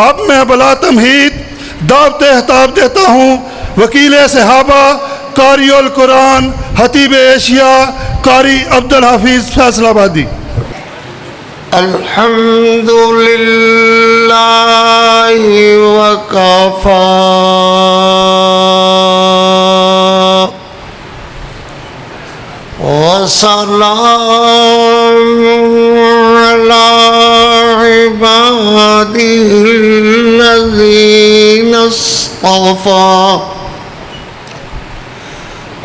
اب میں بلا تمہید دعوت خطاب دیتا ہوں وکیل صحابہ، قاری القرآن، خطیب ایشیا، قاری عبدالحفیظ فیصل آبادی۔ الحمد للہ وکفا وسلام علی عباده الذین اصطفى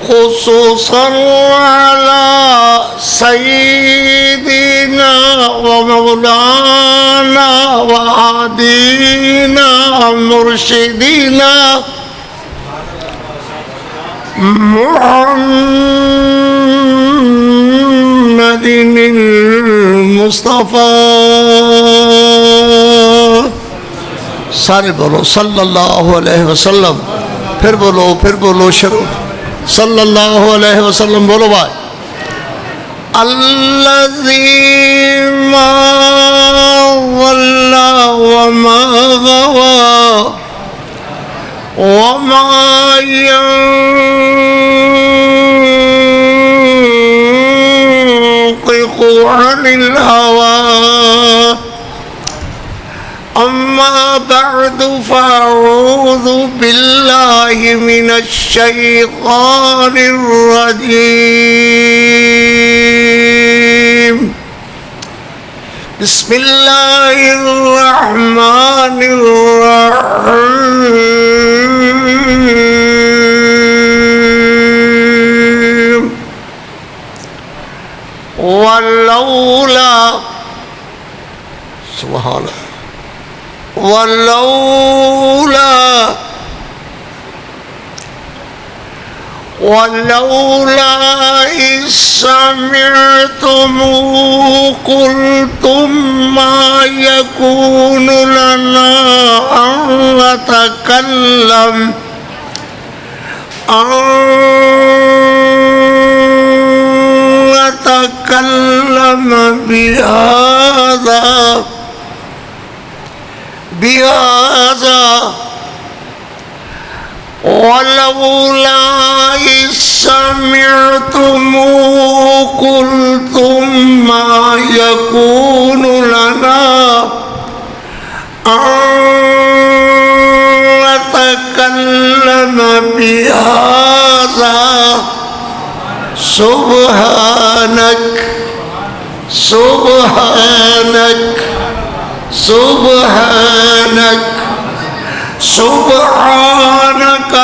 خصوصا على سيدنا ومولانا وهادينا مرشدنا محمد المصطفى، سارے بولو صلی اللہ علیہ وسلم، پھر بولو شروع صلی اللہ علیہ وسلم، بولو بھائی۔ الذی ما ضل وما غوى وما ينطق عن الهوى، أما بعد فأعوذ بالله من الشيطان الرجيم، بسم الله الرحمن الرحيم، ولولا سبحان الله ولولا إذ سمعتموه قلتم ما يكون لنا أن نتكلم بهذا ولولا إذ سمعتموه قلتم ما يكون لنا أن نتكلم بهذا سبحانك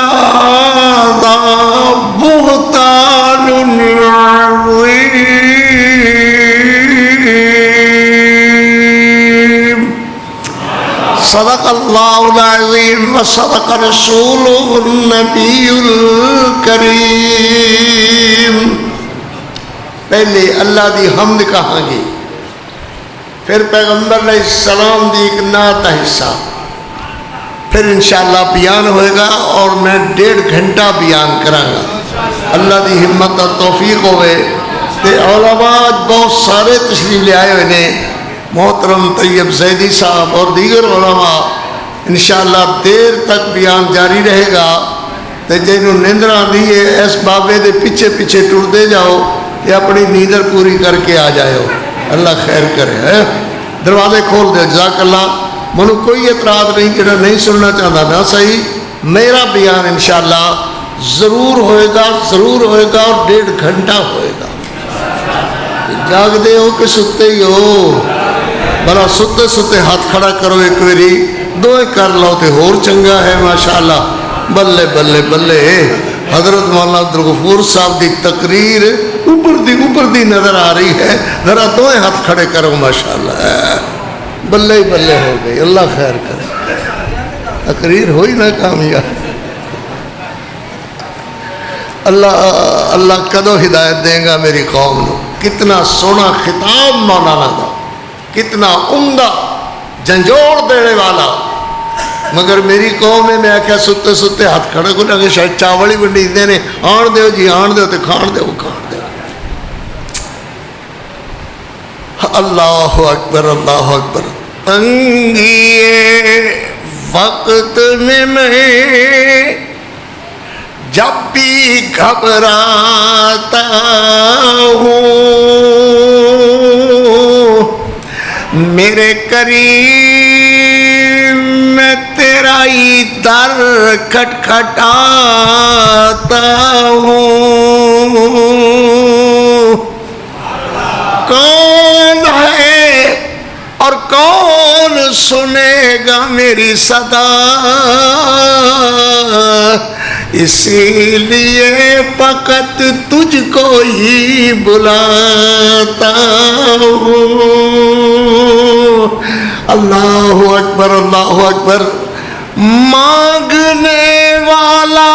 هذا بهتان عظيم، صدق اللہ العظیم وصدق رسولہ النبی الکریم۔ پہلے اللہ دی حمد کہاں گے، پھر پیغمبر علیہ السلام دی ایک نعت حصہ، پھر انشاءاللہ بیان ہوئے گا اور میں 1.5 گھنٹہ بیان کرانگا۔ اللہ دی ہمت اور توفیق ہوئے کہ علماء بہت سارے تشریف لے آئے ہوئے نے، محترم طیب زیدی صاحب اور دیگر علماء، انشاءاللہ دیر تک بیان جاری رہے گا۔ تے جنہوں نیندراں دیئے اس بابے دے پیچھے پیچھے ٹر دے جاؤ کہ اپنی نیندر پوری کر کے آ جائے ہو، اللہ خیر کرے۔ دروازے کھول دے، جزاک اللہ۔ منو کوئی اعتراض نہیں، جڑا نہیں سننا چاہتا نا صحیح، میرا بیان انشاءاللہ ضرور ہوئے گا اور 1.5 گھنٹہ ہوئے گا۔ جاگ دے ہو کہ ستے ہی ہو؟ بلا ستے ہاتھ کھڑا کرو ایک ویری، دوئے کر لو تے اور چنگا ہے ماشاءاللہ۔ بلے بلے بلے، حضرت مولانا عبدالغفور صاحب دی تقریر اوپر دی نظر آ رہی ہے، ذرا دوئے ہاتھ کھڑے کرو ماشاءاللہ۔ بلے ہی بلے ہو گئی، اللہ خیر کرے، تقریر ہوئی نہ کامیاب۔ اللہ کدو ہدایت دیں گا میری قوم نو۔ کتنا سونا خطاب مولانا دا، کتنا عمدہ جنجوڑ دینے والا، مگر میری قوم میں آکھیا ستے ستے ہاتھ کھڑے کو لگے شاید چاولی ونڈی دینے، آن دیو جی آن دیو تے کھان دیو کھان دیو۔ اللہ اکبر اللہ اکبر۔ تنگیے وقت میں میں جب بھی گھبراتا ہوں میرے کریم میں تیرا ہی در کھٹکھٹاتا ہوں کون ہے اور کون سنے گا میری صدا اسی لیے فقط تجھ کو ہی بلاتا ہوں اللہ اکبر اللہ اکبر مانگنے والا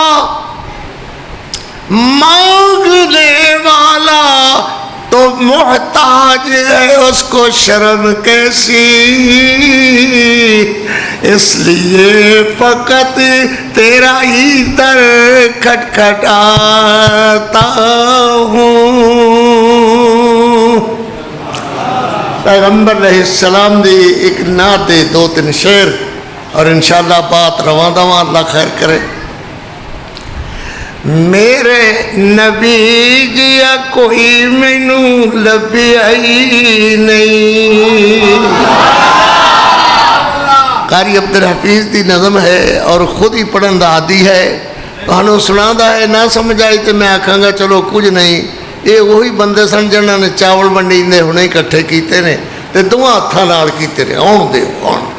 تو محتاج ہے اس کو شرم کیسی اس لیے فقط تیرا ہی در کھٹکھٹاتا ہوں پیغمبر علیہ السلام دی ایک نعت دے 2-3 شعر اور انشاءاللہ بات رواں دواں اللہ خیر کرے میرے نبی جیا کوئی مینوں لبھیا ہی نہیں قاری عبدالحفیظ دی نظم ہے اور خود ہی پڑھن دا عادی ہے تانوں سنادا ہے نہ سمجھ آئی تو میں آکھاں گا چلو کچھ نہیں یہ وہی بندے سن جنہاں نے چاول منڈی دے ہونے اکٹھے کیتے نے تے دوواں ہتھاں نال کیتے نے آن دے آن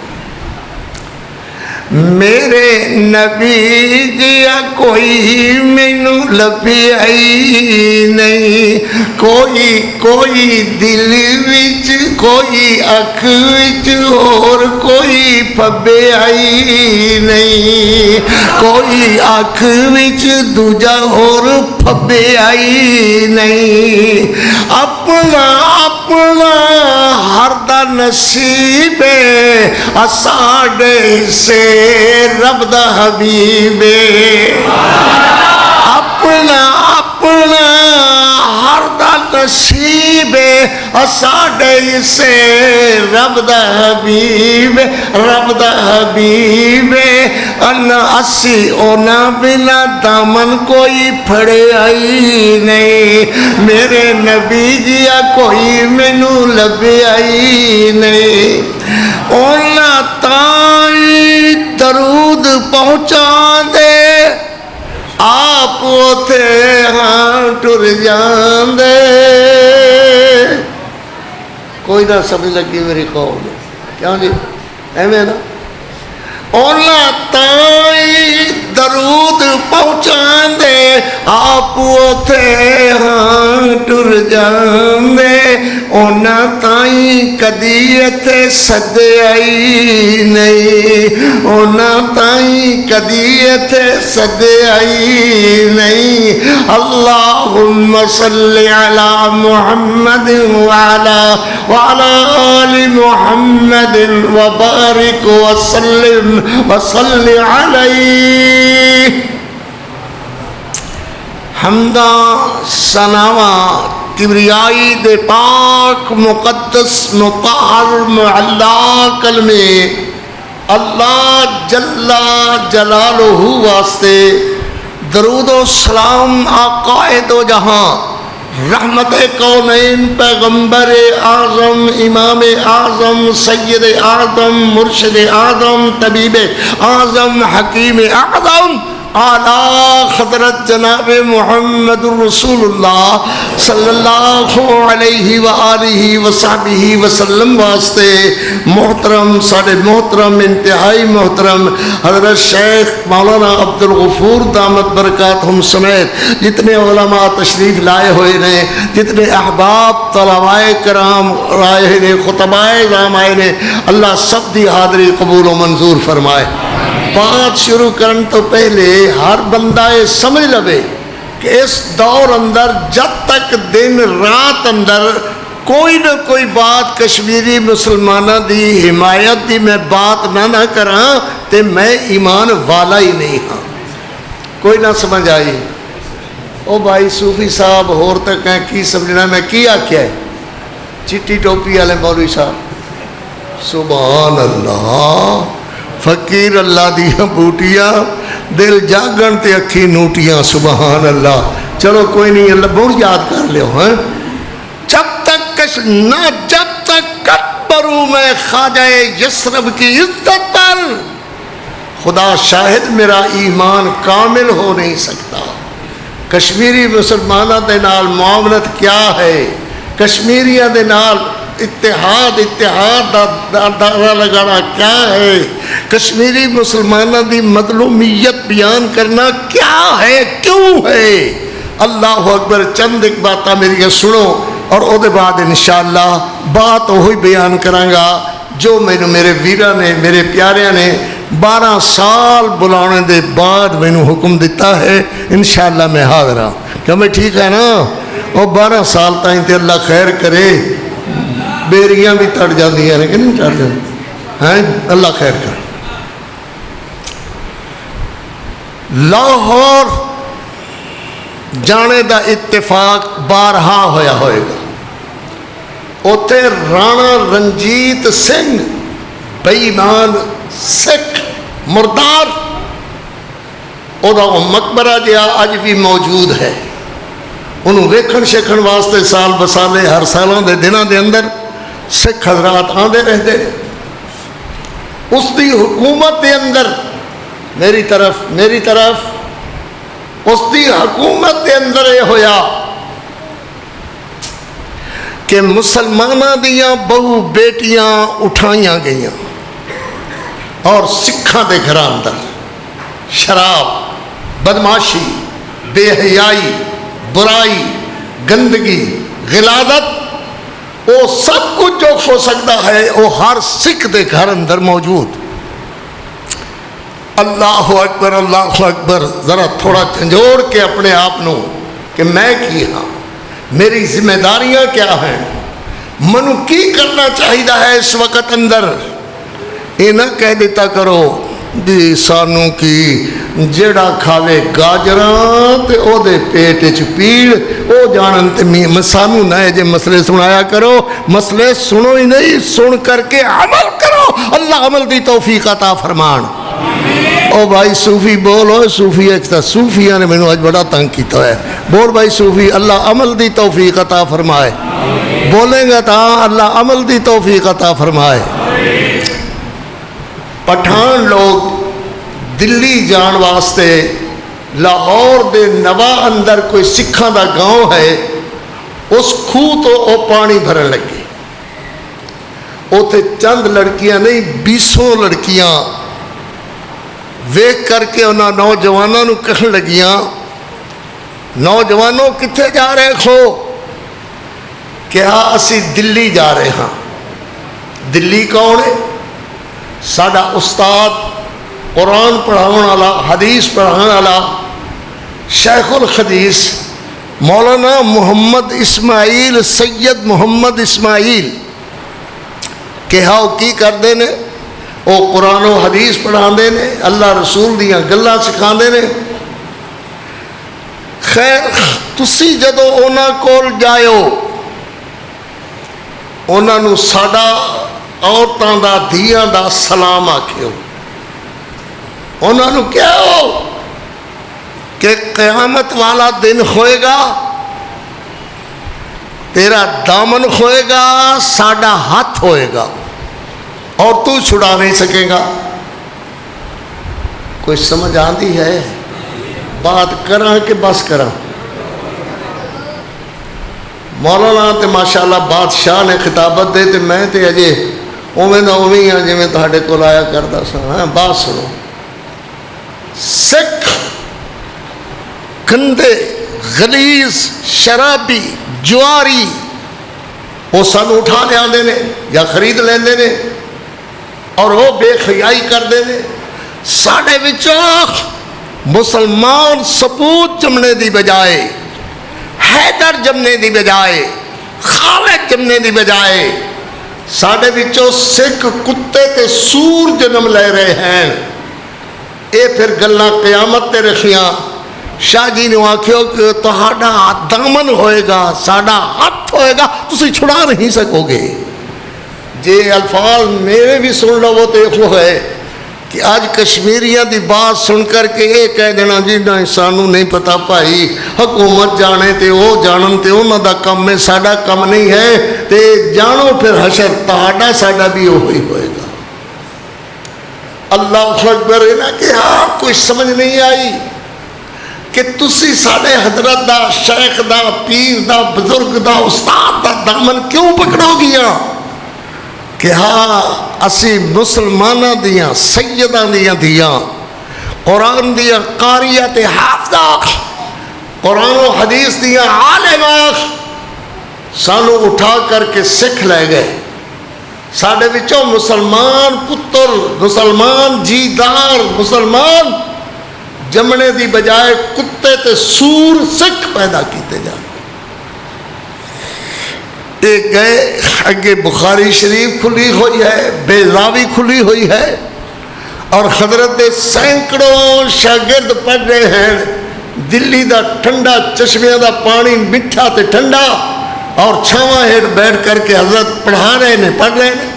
میرے نبی جیا کوئی مینوں لبھیا ہی نہیں کوئی دل وچ کوئی اکھ وچ اور کوئی پھبیا ہی نہیں کوئی اکھ وچ دوجا اور پھبیا ہی نہیں اپنا ہر دا نصیب ساڈے سے رب دا حبیب اپنا ہر دا نصیب ساڈے سے رب دا حبیب اسی اونا بنا دامن کوئی پھڑے آئی نہیں میرے نبی جیا کوئی مینوں لبھے آئی نہیں اونا تائیں درود پہنچا دے آپ اوتھے ہاں ٹر جان دے کوئی نہ سمجھ لگی میری قوم کیوں جی ایویں نا اونا تائیں درود پہنچا دے آپ اوتھے ہاں ٹر جان دے اونا تائیں کدی ایتھے سدے آئی نہیں اونا تائیں کدی ایتھے سدے آئی نہیں اللہم صلی علی محمد وعلی آل محمد وبارک وسلم وصلی علیہ حمدہ ثناواں کبریائی دے پاک مقدس مطہر معلا کلمے اللہ جل جلالہ واسطے درود و سلام آقائے دو جہاں رحمت کونین پیغمبر اعظم امام اعظم سید اعظم مرشد اعظم طبیب اعظم حکیم اعظم اعلیٰ حضرت جناب محمد رسول اللہ صلی اللہ علیہ وآلہ وصحبہ وسلم واسطے محترم ساڑھے محترم انتہائی محترم حضرت شیخ مولانا عبدالغفور دامت برکاتہم سمیت جتنے علماء تشریف لائے ہوئے نے جتنے احباب طلباء کرام رائے نے خطبائے رام آئے نے اللہ سب دی حاضری قبول و منظور فرمائے بات شروع کرن تو پہلے ہر بندہ یہ سمجھ لبے کہ اس دور اندر جب تک دن رات اندر کوئی نہ کوئی بات کشمیری مسلمانہ دی حمایت دی میں بات نہ کراں تے میں ایمان والا ہی نہیں ہاں کوئی نہ سمجھ آئی او بھائی صوفی صاحب ہور تک ہیں کی سمجھنا میں کی آکھیا ہے چٹی ٹوپی والے مولوی صاحب سبحان اللہ فقیر اللہ دیاں بوٹیاں دل جاگن تے اکھی نوٹیاں سبحان اللہ. چلو کوئی نہیں اللہ بہت یاد کر لیو ہیں. جب تک کٹ پروں میں خواجہ یثرب کی عزت پر خدا شاہد میرا ایمان کامل ہو نہیں سکتا. کشمیری مسلمانوں دے نال معاملت کیا ہے, کشمیریاں دے نال اتحاد دا دعویٰ لگانا کیا ہے, کشمیری مسلمانوں دی مظلومیت بیان کرنا کیا ہے, کیوں ہے. اللہ اکبر. چند ایک باتاں میری سنو اور او دے بعد انشاءاللہ بات وہی بیان کرانگا جو مینوں میرے ویراں نے میرے پیاریاں نے 12 سال بلانے دے بعد مینوں حکم دیتا ہے. انشاءاللہ میں حاضر ہوں. کہ میں ٹھیک ہے نا. اور 12 سال تائیں تے اللہ خیر کرے بیریاں بھی تڑ جاندی ہیں کہ نہیں تڑ جاندی ہیں. اللہ خیر کرے. لاہور جانے دا اتفاق بارہا ہویا ہوئے گا. اوتے رانا رنجیت سنگھ بے ایمان سکھ مردار او دا مقبرہ جہا اج بھی موجود ہے. انہوں ویکھن شیکھن واسطے سال بسالے ہر سالوں دے دنوں دے اندر سکھ حضرات آندے رہتے. اس دی حکومت دے اندر میری طرف اس دی حکومت دے اندر یہ ہویا کہ مسلمانہ دیاں بہو بیٹیاں اٹھائیاں گئیاں اور سکھاں دے گھراں اندر شراب, بدماشی, بے حیائی, برائی, گندگی, غلاظت وہ سب کچھ جو ہو سکتا ہے وہ ہر سکھ دے گھر اندر موجود. اللہ اکبر اللہ اکبر. ذرا تھوڑا جھنجھوڑ کے اپنے آپ نو کہ میں کی ہاں, میری ذمہ داریاں کیا ہیں, منو کی کرنا چاہیے ہے اس وقت اندر. یہ نہ کہہ دیتا کرو دی سانو کی جیڑا کھاوے گاجراں تے او دے پیٹ چ پیڑ او جانن تے سانو نہ جے مسئلے سنایا کرو. مسئلے سنو ہی نہیں, سن کر کے عمل کرو. اللہ عمل دی توفیق عطا فرمان. او بھائی صوفی بولو. صوفی ایک تا صوفیاں نے مینوں اج بڑا تنگ کیتا ہے. بول بھائی صوفی اللہ عمل دی توفیق عطا فرمائے. بولیں گا تا اللہ عمل دی توفیق عطا فرمائے. پٹھان لوگ دلی جان واسطے لاہور دے نوا اندر کوئی سکھاں دا گاؤں ہے, اس کھوہ تو او پانی بھرن لگے. اوتے چند لڑکیاں نہیں 20 لڑکیاں ویکھ کر کے انہاں نوجوانوں نو کہن لگیاں نوجوانوں کتھے جا رہے ہو؟ کہا اسی دلی جا رہے ہاں. دلی کون ہے؟ ساڈا استاد قرآن پڑھاؤن والا حدیث پڑھاؤن والا شیخ الحدیث مولانا محمد اسماعیل سید محمد اسماعیل. کہا وہ کی کردے نے؟ وہ قرآن و حدیث پڑھاندے نے, اللہ رسول دیاں گلاں سکھاندے نے. خیر تسی جدو انہاں کول جائیو انہاں نو ساڈا عورتاں دا دھیاں دا سلام آکھیو. انہاں نو کہو کہ قیامت والا دن ہوئے گا, تیرا دامن ہوئے گا, ساڈا ہاتھ ہوئے گا اور تو چھڑا نہیں سکے گا. کوئی سمجھ آندی ہے؟ بات کراں کہ بس کراں؟ مولانا تے ماشاءاللہ بادشاہ نے خطابت دے تے میں تے اجے اوویں دا اوویں ہاں جویں تہاڈے کول آیا کردا سا. ہاں بات سنو. سکھ گندے غلیظ شرابی جواری وہ سانو اٹھا لے آندے نے یا خرید لیندے نے اور وہ بے خیائی کردے نے. ساڈے وچوں مسلمان سپوت جمنے دی بجائے, حیدر جمنے دی بجائے, خالد جمنے دی بجائے ساڈے وچوں سکھ کتے تے سور جنم لے رہے ہیں. اے پھر گلاں قیامت تے رکھیاں. شاہ جی نے آکھیو کہ تہاڈا دامن ہوئے گا, ساڈا ہاتھ ہوئے گا, تسی چھڑا نہیں سکو گے. جے الفاظ میرے بھی سن لو وہ تو ہے کہ آج کشمیریاں دی بات سن کر کے یہ کہہ دینا جی نہ سانوں نہیں پتا بھائی، حکومت جانے تے وہ جانن تے انہاں دا کم ہے، ساڈا کم نہیں ہے، تے جانو پھر حشر تہاڈا ساڈا بھی وہی ہوئے گا۔ اللہ اکبر۔ انہاں کہ ہاں کوئی سمجھ نہیں آئی کہ تسی ساڈے حضرت دا، شیخ دا، پیر دا، بزرگ دا، استاد دا دامن کیوں پکڑو گیا؟ کہ ہاں اسی مسلمانہ دیاں سیدہ دیاں دیاں قرآن دیاں قاریہ تے حافظہ، قرآن و حدیث دیاں عالمہ سانو اٹھا کر کے سکھ لے گئے۔ ساڑھے وچوں مسلمان پتر، مسلمان جیدار، مسلمان جمنے دی بجائے کتے تے سور سکھ پیدا کیتے جانے۔ ایک گئے اگے بخاری شریف کھلی ہوئی ہے، بیضاوی کھلی ہوئی ہے، اور حضرت سینکڑوں شاگرد پڑھ رہے ہیں۔ دلی دا ٹھنڈا چشمے دا پانی میٹھا تے ٹھنڈا، اور چھاواں ہیٹ بیٹھ کر کے حضرت پڑھا رہے ہیں، پڑھ رہے ہیں۔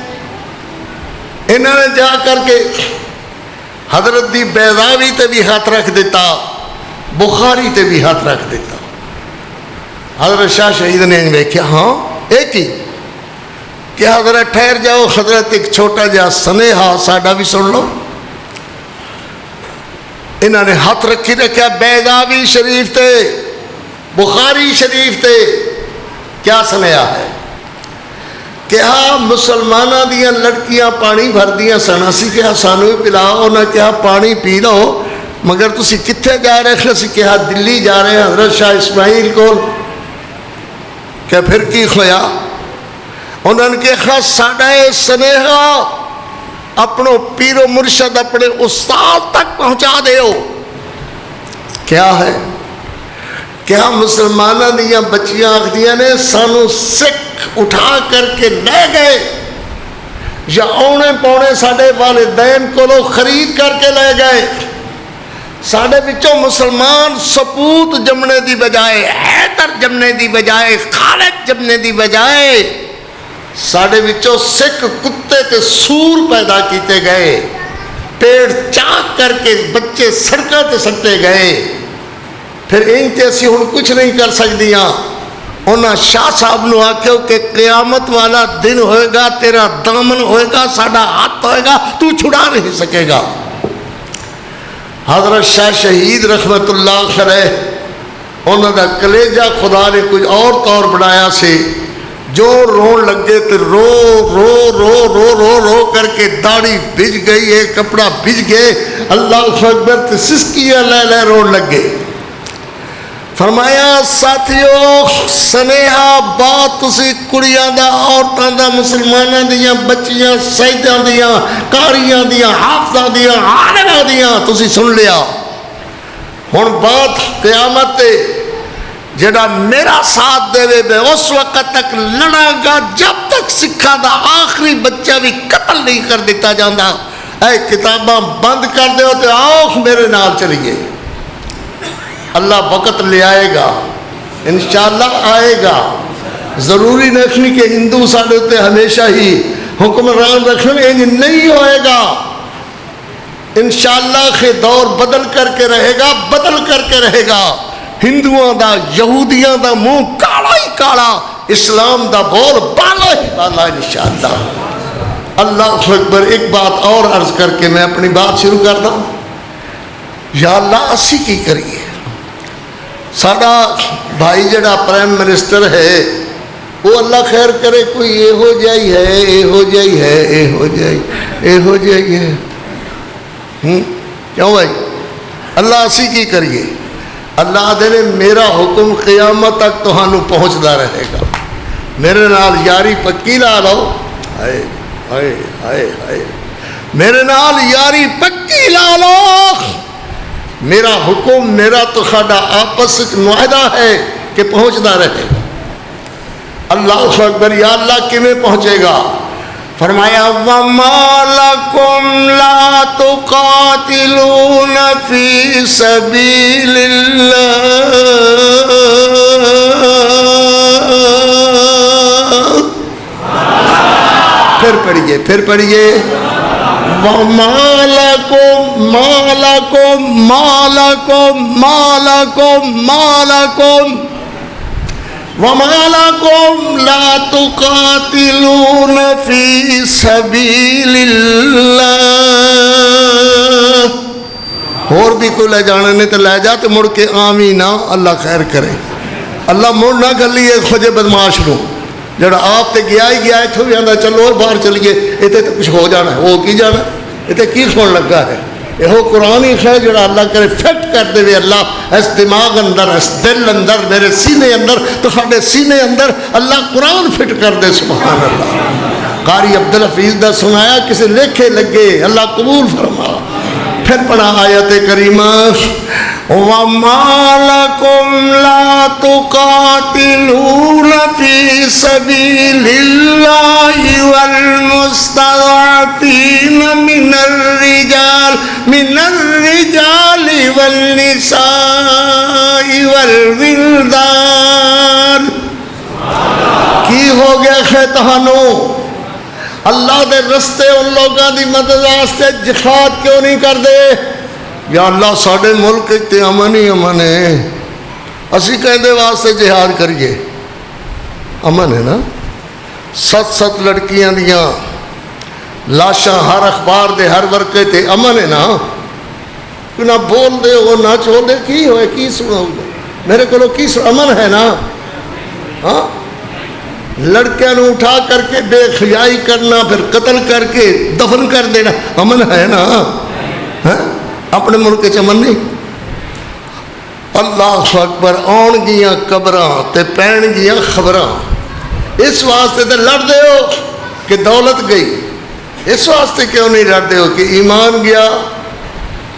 انہوں نے جا کر کے حضرت دی بیضاوی تے بھی ہاتھ رکھ دیتا، بخاری تے بھی ہاتھ رکھ دیتا۔ حضرت شاہ شہید نے دیکھا ہاں ایک ہی کہ حضرت ٹھہر جاؤ، حضرت ایک چھوٹا جا سنیہا ساڈا بھی سن لو۔ انہوں نے ہاتھ رکھی رکھا بیضاوی شریف تے، بخاری شریف تے، کیا سنیہا ہے کہ ہاں مسلمانہ دیاں لڑکیاں پانی بھر دیاں سن، اسی کہا سانو بھی پلاؤ، انہوں نے کہا پانی پی لو، مگر تسی کتھے جا رہے ہیں؟ اسی کہا دلی جا رہے ہیں حضرت شاہ اسماعیل کو۔ کہ پھر کی ہویا؟ انہوں نے کہا ساڑھا سنیہا اپنو پیر و مرشد اپنے استاد تک پہنچا دے ہو۔ کیا ہے؟ کیا مسلمانہ دیاں بچیاں آخدیاں نے سانو سکھ اٹھا کر کے لے گئے، یا اونے پونے ساڑھے والدین کو لو خرید کر کے لے گئے؟ ساڑھے بچوں مسلمان سپوت جمنے دی بجائے، حیدر جمنے دی بجائے، خالد جمنے دی بجائے، ساڑھے بچوں سکھ کتے تے سور پیدا کیتے گئے، پیڑ چاک کر کے بچے سڑکاں تے سٹے گئے۔ پھر ان تے اسی ہن کچھ نہیں کر سکدیاں۔ انہاں شاہ صاحب نو آکھو کہ قیامت والا دن ہوئے گا، تیرا دامن ہوئے گا، ساڑھا ہاتھ ہوئے گا، تو چھڑا نہیں سکے گا۔ حضرت شاہ شہید رحمت اللہ علیہ انہوں نے کلیجہ خدا نے کچھ اور طور بنایا سے، جو رون لگے تو رو رو رو رو رو رو کر کے داڑھی بھج گئی ہے، کپڑا بھج گئے، اللہ اکبر تے سسکیاں لے لے رون لگے۔ فرمایا ساتھیو سنیہا بات تسی کڑیاں دا، عورتاں دا، مسلماناں دیاں بچیاں، سیداں دیاں، قاریاں دیاں، حافظاں دیاں، عالماں دیاں تسی سن لیا۔ ہن بات قیامت تے جڑا میرا ساتھ دے وے میں اس وقت تک لڑاں گا جب تک سکھاں دا آخری بچہ بھی قتل نہیں کر دیتا جاندا۔ اے کتاباں بند کر دیو تے آؤ میرے نال چلیے۔ اللہ وقت لے آئے گا، انشاءاللہ آئے گا۔ ضروری نہیں کہ ہندو ساڑھے ہوتے ہمیشہ ہی حکمران رکھنے، نہیں ہوئے گا۔ انشاءاللہ کے دور بدل کر کے رہے گا، بدل کر کے رہے گا۔ ہندوؤں دا، یہودیاں دا منہ کالا ہی کالا، اسلام دا بول بالا ہی بالا انشاءاللہ۔ اللہ اکبر۔ ایک بات اور عرض کر کے میں اپنی بات شروع کرتا ہوں۔ یا اللہ اسی کی کریے، ساڑا بھائی جڑا پرائم منسٹر ہے وہ اللہ خیر کرے، کوئی اے ہو جائی ہے، اے ہو جائی ہے، اے ہو جائی، اے ہو جائی ہے، کیوں بھائی؟ اللہ اسی کی کریے۔ اللہ دے میرا حکم قیامت تک تہانوں پہنچدا رہے گا۔ میرے نال یاری پکی لا لو، ہائے ہائے ہائے ہائے، میرے نال یاری پکی لا لو۔ میرا حکم، میرا تو خاڑا آپس معاہدہ ہے کہ پہنچنا رہے گا۔ اللہ اکبر۔ یا اللہ کیویں پہنچے گا؟ فرمایا وَمَا لَكُمْ لَا تُقَاتِلُونَ فِي سَبِيلِ اللَّهِ۔ پھر پڑھیے وَمَالَكُمْ مَالَكُمْ مَالَكُمْ مَالَكُمْ مَالَكُمْ وَمَالَكُمْ لَا تُقَاتِلُونَ فِي سَبِيلِ اللَّهِ۔ اور بھی کوئی لے جانے نے تو لے جا تو مڑ کے آمین اللہ خیر کرے۔ اللہ مڑ نہ کر لیے خوجے بدماش نو جڑا آپ تے گیا ہی گیا اتھوں بھی آندا چلو باہر چلیے اتنے تو کچھ ہو جانا ہے، وہ کی جانا اتنے کی سن لگا ہے۔ یہ قرآن ہی ہے جڑا اللہ کرے فٹ کر دے اللہ اس دماغ اندر اس دل اندر میرے سینے اندر تو ساڈے سینے اندر اللہ قرآن فٹ کر دے۔ سبحان اللہ۔ قاری عبدالحفیظ دا سنایا کسی لیکھے لگے اللہ قبول فرما۔ پھر پڑھا آیت کریمہ وَمَا لَكُمْ لَا تُقَاتِلُونَ فِي سَبِيلِ اللَّهِ وَالْمُسْتَضْعَفِينَ مِنَ الرِّجَالِ وَالنِّسَاءِ وَالْوِلْدَانِ۔ کی ہو گیا خیتہانوں اللہ دے رستے ان لوگاں دی مدد واسطے جہاد کیوں نہیں کر دے؟ یا اللہ ساڑھے ملک تے امن ہی امن ہے، اسی کہندے واسطے جہاد کریے، امن ہے نا؟ 7 لڑکیاں دیاں لاشاں ہر اخبار دے ہر ورقے تے امن ہے نا؟ نہ بول دے ہو نہ چھوڑ دے کی ہوئے کی سنو میرے کو کی امن ہے نا؟ ہاں لڑکیاں نو اٹھا کر کے بے خیائی کرنا پھر قتل کر کے دفن کر دینا امن ہے نا؟ اپنے ملک چ امن نہیں؟ اللہ اکبر آن گیاں قبراں تے پین گیاں خبراں اس واسطے تے لڑ دے ہو کہ دولت گئی، اس واسطے کیوں نہیں لڑ دے ہو کہ ایمان گیا،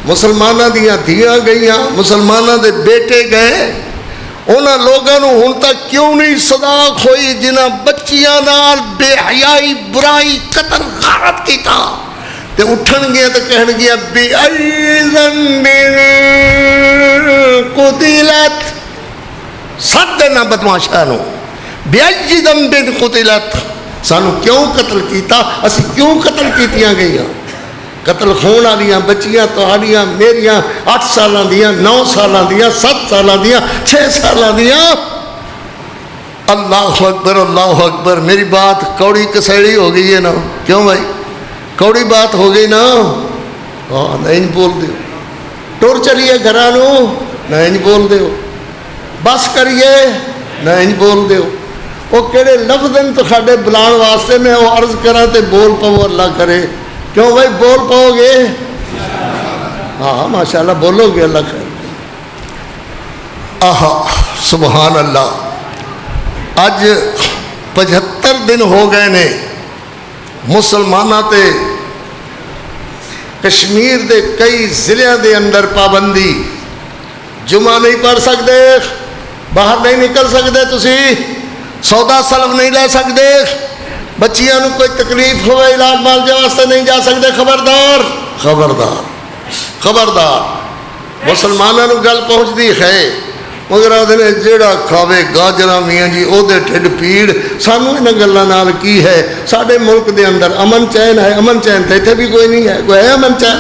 مسلمانہ دیاں دھیاں گئیاں، مسلمانہ دے بیٹے گئے، انہاں لوگاں نو ہن تک کیوں نہیں صداق ہوئی جنہاں بچیاں نال بے حیائی برائی قتل غارت کیتا تے اٹھن گیا تے کہن گیا بِأَيِّ ذَنبٍ قُتِلَتْ سد دینا بدماشاں نو بِأَيِّ ذَنبٍ قُتِلَتْ سانو کیوں قتل کیتا اسی کیوں قتل کیتیاں گئیاں قتل خون والیاں بچیاں تہاڈیاں میریاں 8 سالاں دیاں 9 سالاں دیاں 7 سالاں دیاں 6 سالاں دیاں۔ اللہ اکبر اللہ اکبر۔ میری بات کوڑی کسیڑی ہو گئی ہے نا؟ کیوں بھائی کوڑی بات ہو گئی نا؟ ہاں نہیں بول دیو ٹور چلیے گھرانو نہیں بول دیو بس کریے نہیں بول دیو وہ کہڑے لفظ ہیں تو ساڈے بلان واسطے میں وہ عرض کرا تے بول پاؤ اللہ کرے کیوں بھائی بول پاؤ گے؟ ہاں ماشاءاللہ بولو گے اللہ خیر۔ آہا سبحان اللہ۔ اج 75 دن ہو گئے نے مسلمانہ تے کشمیر دے کئی ضلع دے اندر پابندی، جمعہ نہیں پڑھ سکتے، باہر نہیں نکل سکتے، تسی سودا سلب نہیں لے سکتے، بچیاں نو کوئی تکلیف ہوئے علاج معالجے واسطے نہیں جا سکتے۔ خبردار خبردار خبردار۔ مسلمانوں نو گل پہنچتی ہے مگر آدھے جیڑا کھاوے گاجراں میاں جی او دے ٹھڈ پیڑ، سانو انہاں گلاں نال کی ہے؟ ساڈے ملک دے اندر امن چین ہے، امن چین تے ایتھے بھی کوئی نہیں ہے، کوئی ہے امن چین؟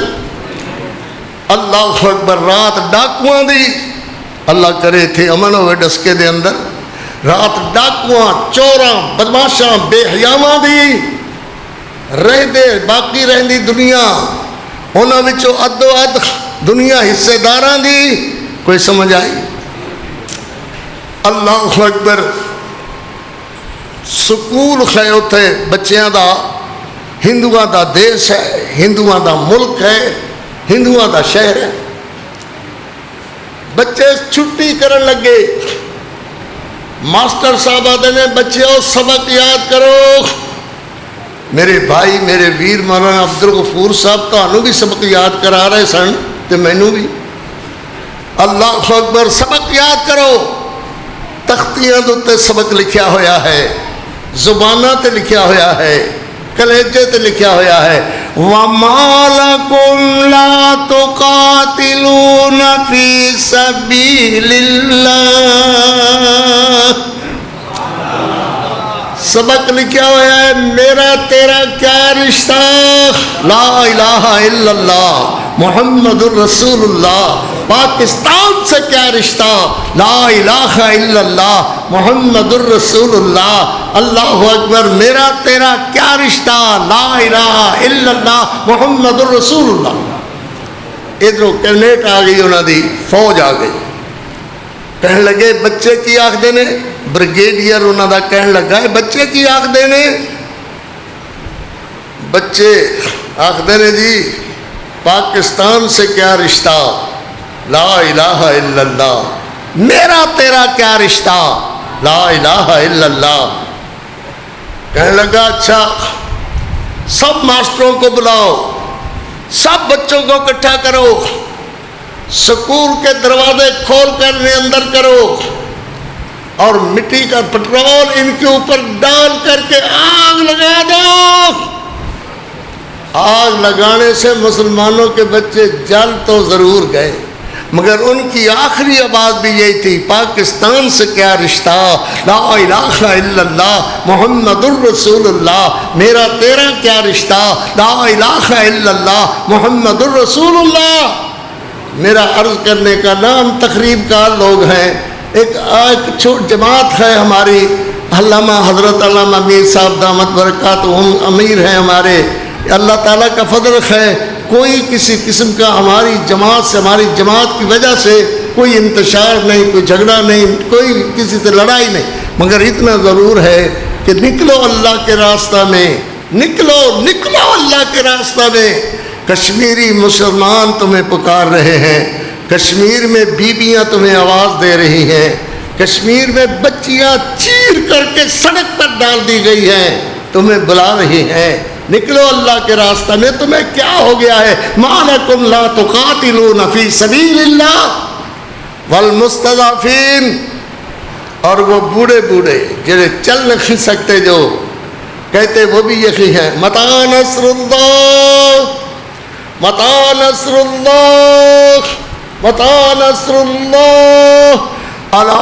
اللہ اکبر۔ رات ڈاکواں دی اللہ کرے تھے امن ہوئے ڈسکے دے اندر، رات ڈاکواں چوراں بدماشاں بے حیاواں دی رہ دے باقی رہندی دنیا انہاں وچوں ادو اد دنیا حصے داراں دی کوئی سمجھ آئی؟ اللہ اکبر۔ سکول ہے اتھے بچیاں دا، ہندوؤں دا دیش ہے، ہندوؤں دا ملک ہے، ہندوؤں دا شہر ہے، بچے چھٹی کرن لگے، ماسٹر صاحب آتے ہیں بچیوں سبق یاد کرو۔ میرے بھائی میرے ویر مولانا عبدالغفور صاحب تانوں بھی سبق یاد کرا رہے سن تے مینوں بھی۔ اللہ اکبر۔ سبق یاد کرو، تختیاں تے سبق لکھیا ہویا ہے، زباناں تے لکھیا ہویا ہے، کلیجے تے لکھیا ہویا ہے وَمَا لَكُمْ لَا تُقَاتِلُونَ فِي سَبِيلِ اللَّهِ۔ سبق لکھا ہوا ہے میرا تیرا کیا رشتہ، لا الہ الا اللہ محمد الرسول اللہ، پاکستان سے کیا رشتہ، لا الہ الا اللہ محمد الرسول اللہ، اللہ اکبر، میرا تیرا کیا رشتہ، لا الہ الا اللہ محمد الرسول اللہ۔ ادھروں کینیڈ آ گئی، انہوں دی فوج آ گئی، کہنے لگے بچے کی آخدے نے، بریگیڈیئر انہوں دا کہنے لگا ہے بچے کی آخدے نے، بچے آخدے نے جی پاکستان سے کیا رشتہ، لا الہ الا اللہ، میرا تیرا کیا رشتہ، لا الہ الا اللہ۔ کہنے لگا اچھا سب ماسٹروں کو بلاؤ، سب بچوں کو اکٹھا کرو، سکول کے دروازے کھول کر انہیں اندر کرو اور مٹی کا پٹرول ان کے اوپر ڈال کر کے آگ لگا دو۔ آگ لگانے سے مسلمانوں کے بچے جل تو ضرور گئے، مگر ان کی آخری آواز بھی یہی تھی، پاکستان سے کیا رشتہ، لا الہ الا اللہ محمد الرسول اللہ، میرا تیرا کیا رشتہ، لا الہ الا اللہ محمد الرسول اللہ۔ میرا عرض کرنے کا نام تقریب کار لوگ ہیں، ایک چھوٹ جماعت ہے ہماری، علامہ حضرت علامہ میر صاحب دامت برکاتہم امیر ہیں ہمارے، اللہ تعالیٰ کا فضل ہے، کوئی کسی قسم کا ہماری جماعت سے، ہماری جماعت کی وجہ سے کوئی انتشار نہیں، کوئی جھگڑا نہیں، کوئی کسی سے لڑائی نہیں، مگر اتنا ضرور ہے کہ نکلو اللہ کے راستہ میں، نکلو اللہ کے راستہ میں۔ کشمیری مسلمان تمہیں پکار رہے ہیں، کشمیر میں بیویاں تمہیں آواز دے رہی ہیں، کشمیر میں بچیاں چیر کر کے سڑک پر ڈال دی گئی ہیں، تمہیں بلا رہی ہیں، نکلو اللہ کے راستہ میں۔ تمہیں کیا ہو گیا ہے، ما لکم لا تقاتلون فی سبیل اللہ والمستضعفین، اور وہ بوڑھے جنہیں چل نہیں سکتے، جو کہتے وہ بھی یہی ہیں، متی نصر اللہ، متی نصر اللہ، متی نصر اللہ، الا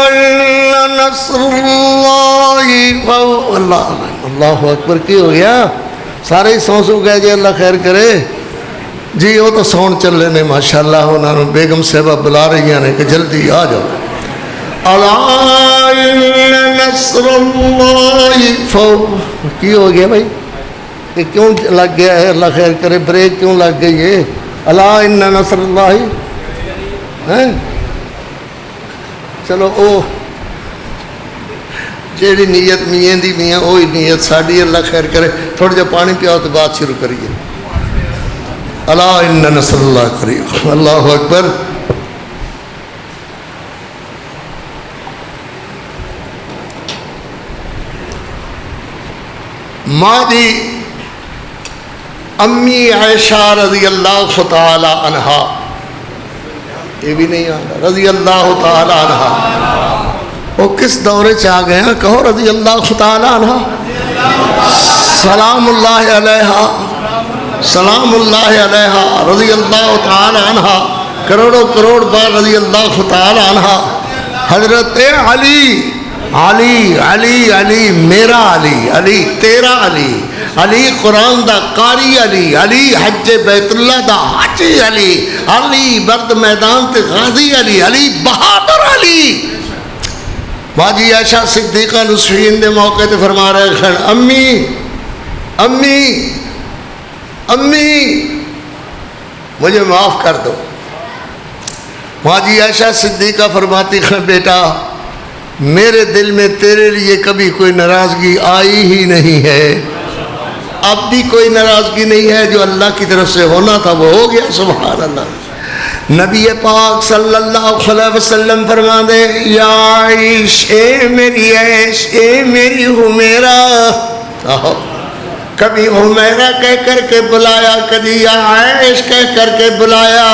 ان نصر اللہ، اللہ اکبر۔ کی ہو گیا، سارے ہی سو گئے جی، اللہ خیر کرے جی۔ وہ تو سون چل رہے ہیں ماشاءاللہ، انہوں نے بیگم صاحبہ بلا رہی ہیں کہ جلدی آ جاؤ۔ الا ان نصر اللہ، کی ہو گیا بھائی، یہ کیوں لگ گیا ہے، اللہ خیر کرے، بریک کیوں لگ گئی ہے؟ الا ان نصر اللہ، چلو او جیڑی نیت میاں دی میاں وہی نیت ساڈی، اللہ خیر کرے۔ تھوڑا جا پانی پیاؤ تو بات شروع کریے۔ الا ان نصر اللہ قریب، اللہ اکبر۔ ماں دی امی عائشہ رضی اللہ تعالی عنہا، یہ بھی نہیں آتا، رضی اللہ تعالی عنہا، وہ کس دورے سے آ گئے ہیں، کہو رضی اللہ تعالی عنہا، سلام اللہ علیہا، سلام اللہ علیہا، رضی اللہ تعالی عنہا، کروڑوں کروڑ بار رضی اللہ تعالی عنہا۔ حضرت علی، علی علی علی، میرا علی، علی تیرا علی، علی قرآن دا قاری علی، علی حج بیت اللہ دا حاجی علی، علی برد میدان تے غازی علی، علی بہادر علی۔ واجی عائشہ صدیقہ نصفین دے موقع تے فرما رہے ہیں، امی امی امی مجھے معاف کر دو۔ واجی عائشہ صدیقہ فرماتی ہیں، بیٹا میرے دل میں تیرے لیے کبھی کوئی ناراضگی آئی ہی نہیں ہے، اب بھی کوئی ناراضگی نہیں ہے، جو اللہ کی طرف سے ہونا تھا وہ ہو گیا، سبحان اللہ۔ نبی پاک صلی اللہ علیہ وسلم فرما دے، یا عیش اے میری عیش، اے میری ہمیرا، کبھی حمیرہ کہہ کر کے بلایا، کبھی یا عائش کہہ کر کے بلایا۔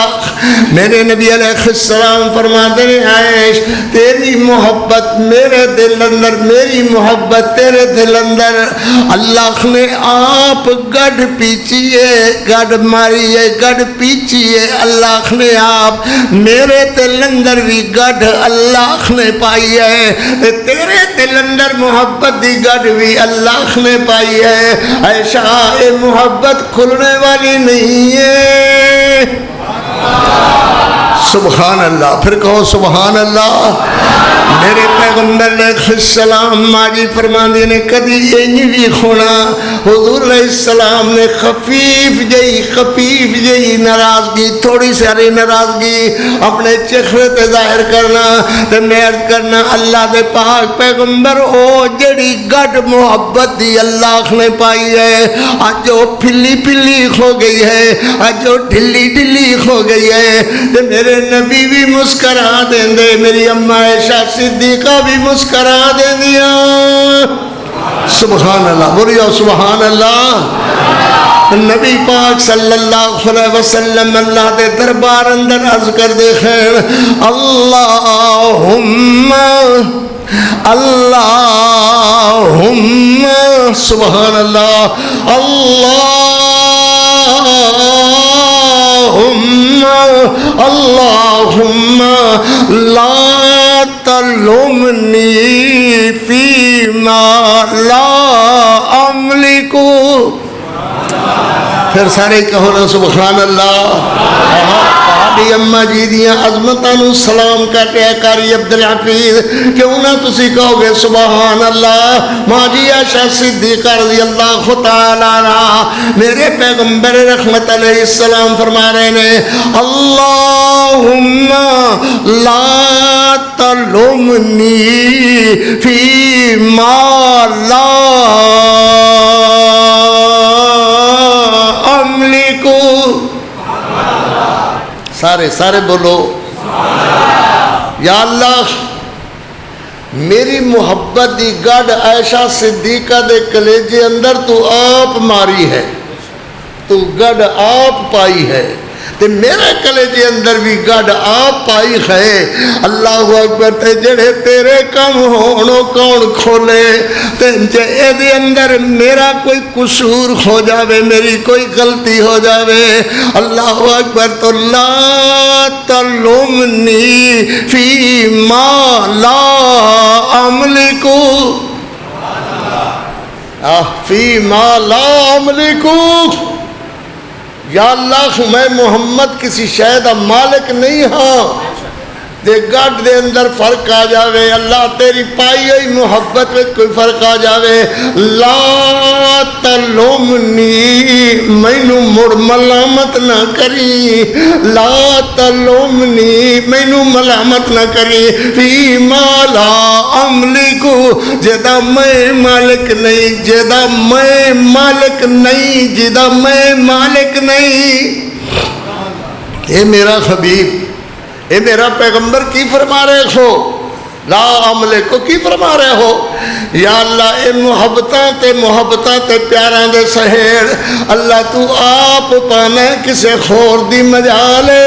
میرے نبی علیہ السلام فرماتے ہیں عائش تیری محبت میرے دل اندر، میری محبت تیرے دل اندر، اللہ نے آپ گڑھ پیچیے، گڑھ ماریے، گڑھ پیچیے، اللہ نے آپ میرے دل اندر بھی گڑھ اللہ نے پائی ہے، تیرے دل اندر محبت دی گڑھ بھی اللہ نے پائی ہے۔ عائشہ یہ محبت کھلنے والی نہیں ہے۔ سبحان اللہ، پھر کہو سبحان اللہ۔ میرے پیغمبر علیہ السلام ماجی فرماندے نے کدی یہ بھی کھونا، حضور علیہ السلام نے خفیف جئی ناراضگی، تھوڑی ساری ناراضگی اپنے چہرے تے ظاہر کرنا تے میں عرض کرنا اللہ دے پاک پیغمبر او جڑی گڈ محبت دی اللہ نے پائی ہے اج وہ پھلی ہو گئی ہے، اج وہ ڈھلی ہو گئی ہے تے میرے نبی بھی مسکرا دیندے، میری اماں عائشہ صدیقہ بھی مسکرا دیندیاں۔ سبحان اللہ، بولیو سبحان اللہ۔ نبی پاک صلی اللہ علیہ وسلم اللہ دے دربار اندر عرض کر دے خیر اللہم سبحان اللہ، اللہم لا تلمنی فیما لا املک۔ پھر سارے کہو نا سبحان اللہ۔ بھی اماں جی دیاں عظمتاں سلام کرتے ہیں قاری عبدالحفیظ، کیوں نہ تسی کہو گے سبحان اللہ۔ ماں جی عائشہ صدیقہ رضی اللہ تعالیٰ عنہ، میرے پیغمبر رحمت علیہ السلام فرما رہے ہیں اللہم لا تلمنی فیما لا املک۔ سارے بولو یا اللہ میری محبت دی گڈ عائشہ صدیقہ دے کلیجے اندر تو آپ ماری ہے، تو گڈ آپ پائی ہے تے میرے کلیجے اندر بھی گڈ آپ پائی ہے۔ اللہ اکبر۔ تے جڑے تیرے کم ہونو کون کھولے، تے جے اے دے اندر میرا کوئی قصور ہو جاوے، میری کوئی غلطی ہو جاوے، اللہ اکبر، تو لا تلمنی فی ما لا املک، فی ما لا املک۔ یا اللہ میں محمد کسی شے دا مالک نہیں ہاں، دے گڈ دے اندر فرق آ جاوے، اللہ تیری پائی ہوئی محبت میں کوئی فرق آ جاوے، لا تلومنی مینوں مڑ ملامت نہ کری، لا تلومنی مینوں ملامت نہ کری، فی ما لا املک، جدا میں مالک نہیں، جدا میں مالک نہیں، جدا میں مالک نہیں۔ اے میرا حبیب، اے میرا پیغمبر کی فرما رہے ہو؟ لا عملے کو کی فرما رہے ہو؟ یا اللہ اے محبتاں تے پیاراں دے سہیڑ اللہ تو آپ پانا کسے خور دی مجالے۔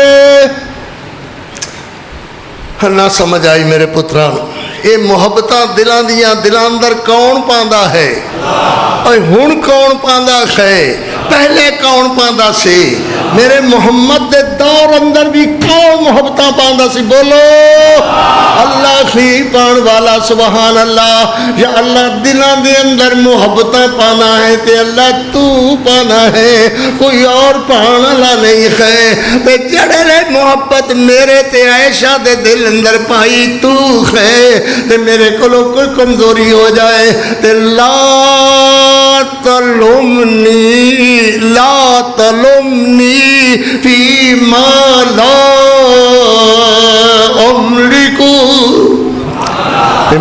نہ سمجھ آئی میرے پتران، اے محبتاں دلان دیاں دلان اندر کون پاندا ہے؟ اے ہن کون پاندا ہے؟ پہلے کون پاندا سی؟ میرے محمد دے دور اندر بھی کون محبتاں پاندا سی؟ بولو اللہ ہی پان والا، سبحان اللہ۔ یا اللہ دلان دے اندر محبتاں پانا ہے تے اللہ تو پانا ہے، کوئی اور پان والا نہیں ہے۔ تے جڑے لے محبت میرے تے عائشہ دے دل اندر پائی تو ہے، تے میرے کولو کوئی کمزوری ہو جائے تے لا تلومنی، لا تلومنی فی ما لا املک۔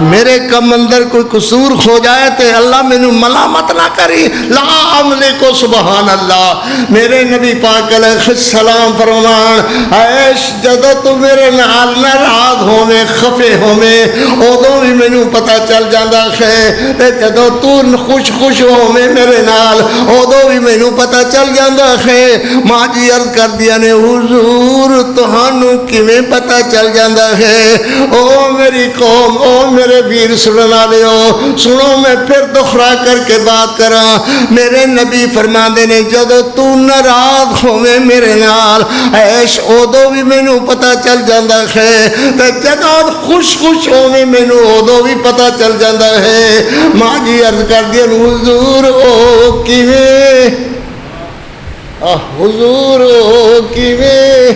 میرے کم اندر کوئی قصور کھو جائے تو اللہ مینوں ملامت نہ کری لا عملے کو سبحان اللہ میرے نبی پاک علیہ السلام فرمان عائش جدو تو میرے نال ناراض ہوویں خفے ہوویں ادو بھی مینوں پتہ چل جاندا ہے تے جدو تو خوش خوش ہوویں میرے نال ادو بھی مینوں پتہ چل جاندا ہے ماں جی عرض کر دیا نے حضور تہانوں کیویں پتہ چل جاندا ہے او میری قوم او میرے ویر سننے والےو سنو میں پھر دوہرا کر کے بات کراں میرے نبی فرماندے نے جدو تو ناراض ہوویں میرے نال عیش ادو بھی مینوں پتہ چل جاندا ہے تے جدو خوش خوش ہوویں مینوں ادو بھی پتہ چل جاندا ہے ماں جی عرض کر دی حضور او کیویں حضور کیویں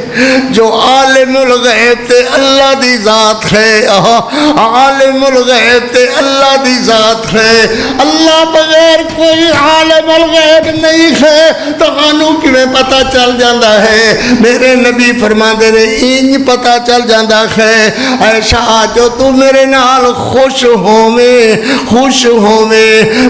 جو عالم الغیب تے اللہ دی ذات ہے عالم الغیب تے اللہ دی ذات ہے اللہ بغیر کوئی عالم الغیب نہیں ہے تو انہوں کیویں پتہ چل جاندا ہے میرے نبی فرماندے نے انج پتہ چل جاندا ہے عائشہ جو تو میرے نال خوش ہوویں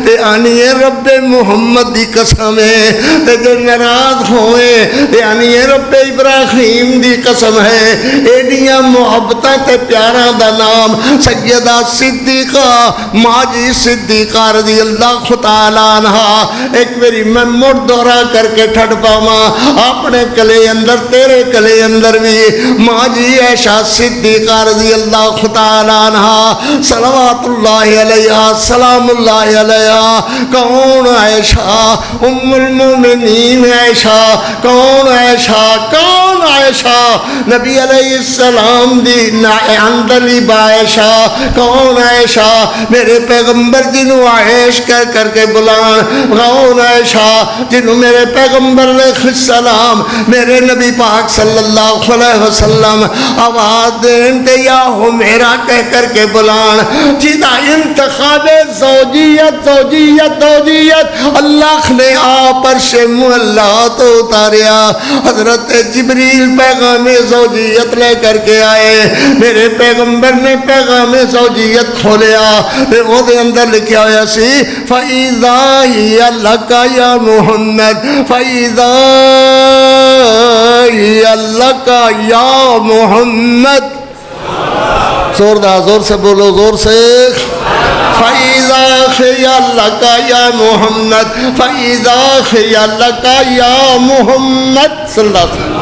تے آنی رب محمد دی قسم ہے تے جو ناراض ہوئے یعنی یہ رب ابراہیم دی قسم ہے ایڈیاں محبتاں تے پیاراں دا نام سیدہ صدیقہ ماں جی صدیقہ رضی اللہ تعالیٰ عنہ ایک میری میں مڑ دورہ کر کے ٹھڑ پاواں اپنے کلے اندر تیرے کلے اندر بھی ماں جی عائشہ صدیقہ رضی اللہ تعالیٰ عنہ صلوات اللہ علیہ سلام اللہ علیہ کون عائشہ ام المومنین عائشہ کون عائشہ نبی علیہ السلام دی اندلی عائشہ کون عائشہ میرے پیغمبر جنہوں عائش کر کے بلان کون عائشہ جنہوں میرے پیغمبر علیہ السلام میرے نبی پاک صلی اللہ علیہ وسلم آواز دین تے یا ہو میرا کہہ کر کے بلان جیدہ انتخاب زوجیت اللہ نے آپ عرش اللہ تو اتاریا حضرت جبریل پیغام زوجیت لے کر کے آئے میرے پیغمبر نے پیغام زوجیت کھولیا وہ دے اندر لکھیا ہویا سی فَإِذَا هِيَ لَكَ يَا مُحَمَّد فَإِذَا هِيَ لَكَ يَا مُحَمَّد زور سے بولو زور سے فَإِذَا خِيَلَّكَ يَا مُحَمَّد فَإِذَا خِيَلَّكَ يَا مُحَمَّد صلی اللہ علیہ وسلم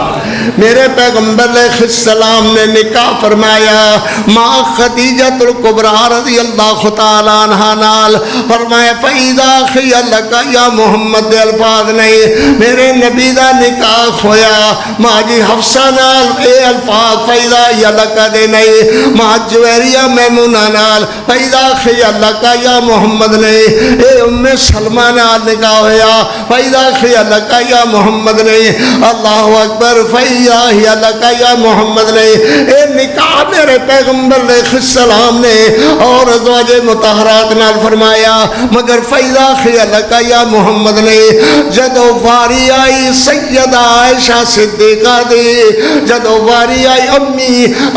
میرے پیغمبر علیہ السلام نے نکاح فرمایا ماں خدیجۃ الکبریٰ رضی اللہ تعالیٰ عنہ نال فرمایا فَإِذَا خِيَلَّكَ يَا مُحَمَّد الفاظ نہیں میرے نبی دا نکاح ہویا ماں جی حفصہ نال اے الفاظ فَإِذَا خِيَلَّكَ دے نہیں ماں جویریہ میمونہ نال فَإِذَا خِيَلَّكَ یا محمد نے اے ام سلمہ نال نکاح ہویا فَإِذَا خِيَلَّكَ یا محمد نے اللہ اکبر فَإِذَا خِيَلَّكَ یا محمد نے اے نکاح میرے پیغمبر علیہ السلام نے اور ازواج مطہرات نال فرمایا مگر فَإِذَا خِيَلَّكَ یا محمد نے جدو واری آئی سیدہ عائشہ صدیقہ دی جدو واری آئی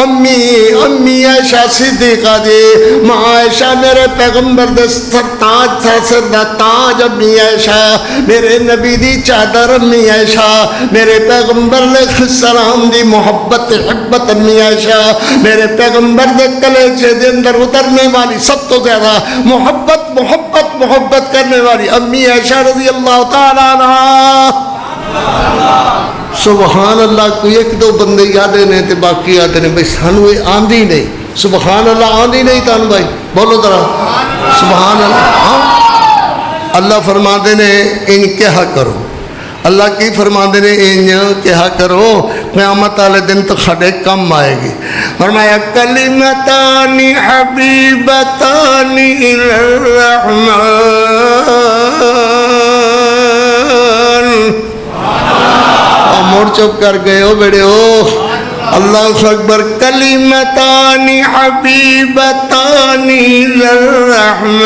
امی عائشہ صدیقہ دی ماں عائشہ میرے پیغمبر دے سر دا تاج امی عائشہ میرے نبی دی چادر امی عائشہ میرے پیغمبر علیہ السلام دی محبت حبت امی عائشہ میرے پیغمبر دے کلیجے دے اندر اترنے والی سب تو زیادہ محبت کرنے والی امی عائشہ رضی اللہ تعالیٰ عنہ سبحان اللہ کوئی ایک دو بندے یادے نے تے باقی یادے نے بھئی سانو یہ آندھی نہیں سبحان اللہ آندھی نہیں تان بھائی بولو ذرا سبحان اللہ اللہ فرماندے نے ان کہا کرو اللہ کی فرماندے نے ان کہا کرو قیامت والے دن تو کھڑے کم آئے گی فرمایا کلمتان حبیبتان الرحمن موڑ چپ کر گئے ہو بیڑے ہو اللہ اکبر کلمتان حبیبتان للرحمن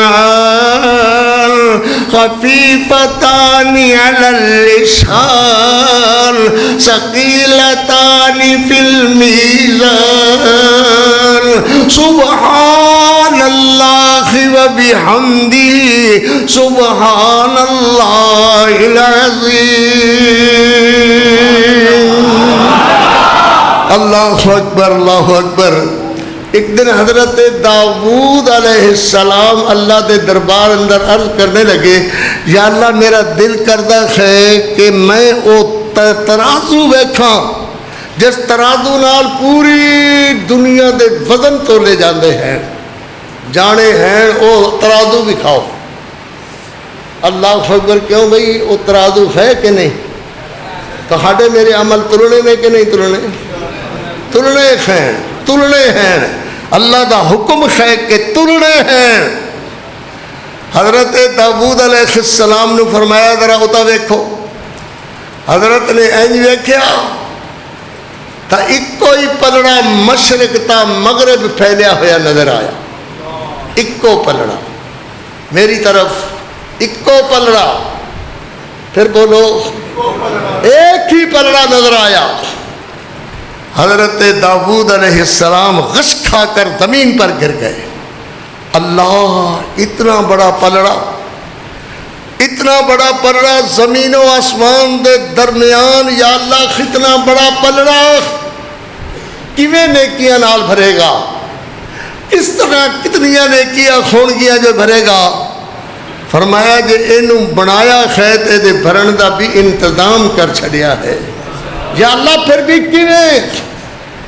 خفیفتان علی اللسان ثقیلتان فی المیزان سبحان اللہ وبحمده سبحان اللہ العظیم۔ اللہ اکبر اللہ اکبر۔ ایک دن حضرت داؤد علیہ السلام اللہ دے دربار اندر عرض کرنے لگے، یا اللہ میرا دل کردہ ہے کہ میں او ترازو ویکھاں جس ترازو نال پوری دنیا دے وزن تولے جاندے ہیں، جانے ہیں او ترازو دکھاؤ۔ اللہ اکبر، کیوں بھئی او ترازو ہے کہ نہیں؟ تہاڈے میرے عمل تلنے میں کہ نہیں تلنے؟ تلنے ہیں، تلنے ہیں۔ اللہ دا حکم ہے کہ تلنے ہیں۔ حضرت داؤد علیہ السلام نے فرمایا ذرا اتا ویکھو۔ حضرت نے اینج ویکھیا تا اکو ہی پلڑا مشرق تا مغرب پھیلیا ہوا نظر آیا۔ اکو پلڑا میری طرف، اکو پلڑا، پھر بولو ایک ہی پلڑا نظر آیا۔ حضرت داؤد علیہ السلام غش کھا کر زمین پر گر گئے۔ اللہ، اتنا بڑا پلڑا، اتنا بڑا پلڑا زمین و آسمان دے درمیان، یا اللہ اتنا بڑا پلڑا کیویں نیکیاں نال بھرے گا؟ اس طرح کتنیاں نیکیاں خون گیا جو بھرے گا؟ فرمایا جے اینوں بنایا خیر دے بھرن دا بھی انتظام کر چھڑیا ہے، یا اللہ پھر بھی کیویں؟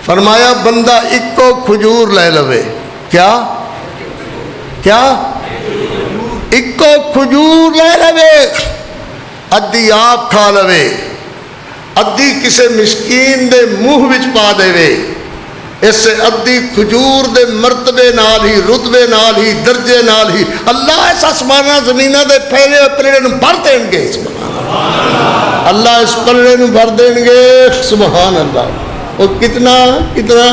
فرمایا بندہ اکو کھجور لے لوے۔ کیا کیا؟ اکو کھجور لے لوے، ادھی آپ کھا لوے، ادھی کسے مسکین دے منہ وچ پا دے وے۔ اس سے ادھی کھجور دے مرتبے نال ہی، رتبے نال ہی، درجے نال ہی اللہ اس آسمانہ زمینہ دے پھیلے ہوئے پلڑے نوں بھر دین گے۔ سبحان اللہ، اللہ اس پلڑے نوں بھر دین گے۔ سبحان اللہ۔ اور کتنا کتنا؟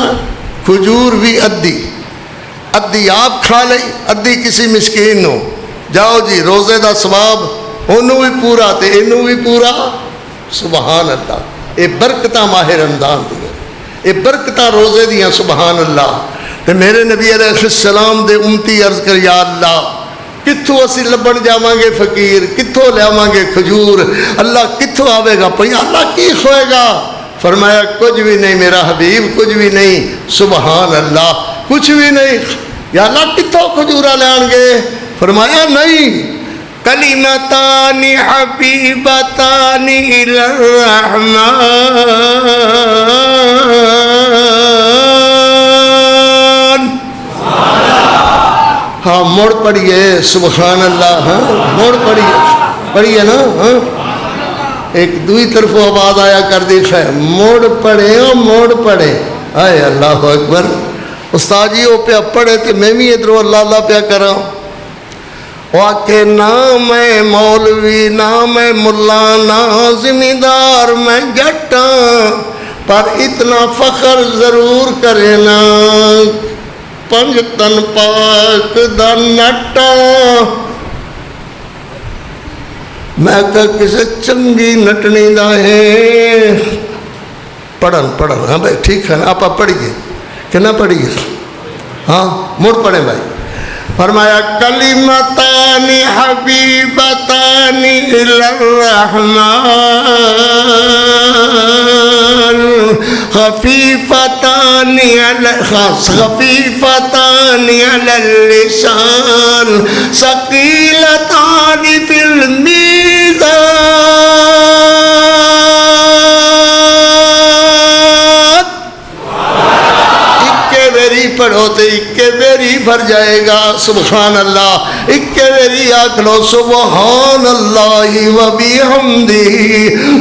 کھجور بھی ادھی آپ کھا لئی، ادھی کسی مسکین نو۔ جاؤ جی روزے دا ثواب انہوں بھی پورا تے انہوں بھی پورا۔ سبحان اللہ۔ اے برکتاں ماہ رمضان دی، اے برکتاں روزے دیاں۔ سبحان اللہ۔ تے میرے نبی علیہ السلام دے امتی عرض کر، یا اللہ کتھوں اسی لبن جاواں گے فقیر، کتھوں لیاواں گے کھجور؟ اللہ کتھوں آوے گا؟ پئی اللہ کی کھوئے گا؟ فرمایا کچھ بھی نہیں میرا حبیب، کچھ بھی نہیں۔ سبحان اللہ، کچھ بھی نہیں۔ یا اللہ کتھوں کھجورا لان گے؟ فرمایا نہیں، کلمتان حبیبتان الی الرحمن۔ ہاں موڑ پڑھیے۔ سبحان اللہ۔ ہاں موڑ پڑھیے، پڑھیے نا۔ ہاں ایک دوئی طرف آواز آیا کر دی ہے، موڑ پڑھے ہو، موڑ پڑھے۔ آئے اللہ اکبر۔ استاد جی وہ پیا پڑھے تو میں بھی ادھر اللہ اللہ پیا کرا۔ واقع نہ میں مولوی، نہ میں ملا، نہ زمیندار، میں جٹا، پر اتنا فخر ضرور کرے نا، پنج تن پاک دا نٹا۔ میں کہ کسے چنگی نٹنی دا ہے۔ پڑھن ہاں بھائی ٹھیک ہے نا، آپ پڑھیے کہ نہ پڑھیے؟ ہاں مڑ پڑھیں بھائی۔ فرمایا کلمتان حبیبتان الی الرحمن، خفیفتان علی اللسان، ثقیلتان فی المیزان۔ اکے میری پڑھو تو اکے میری بھر جائے گا۔ سبحان اللہ۔ اکے میری آنکھ لو سبحان اللہ و بحمدہ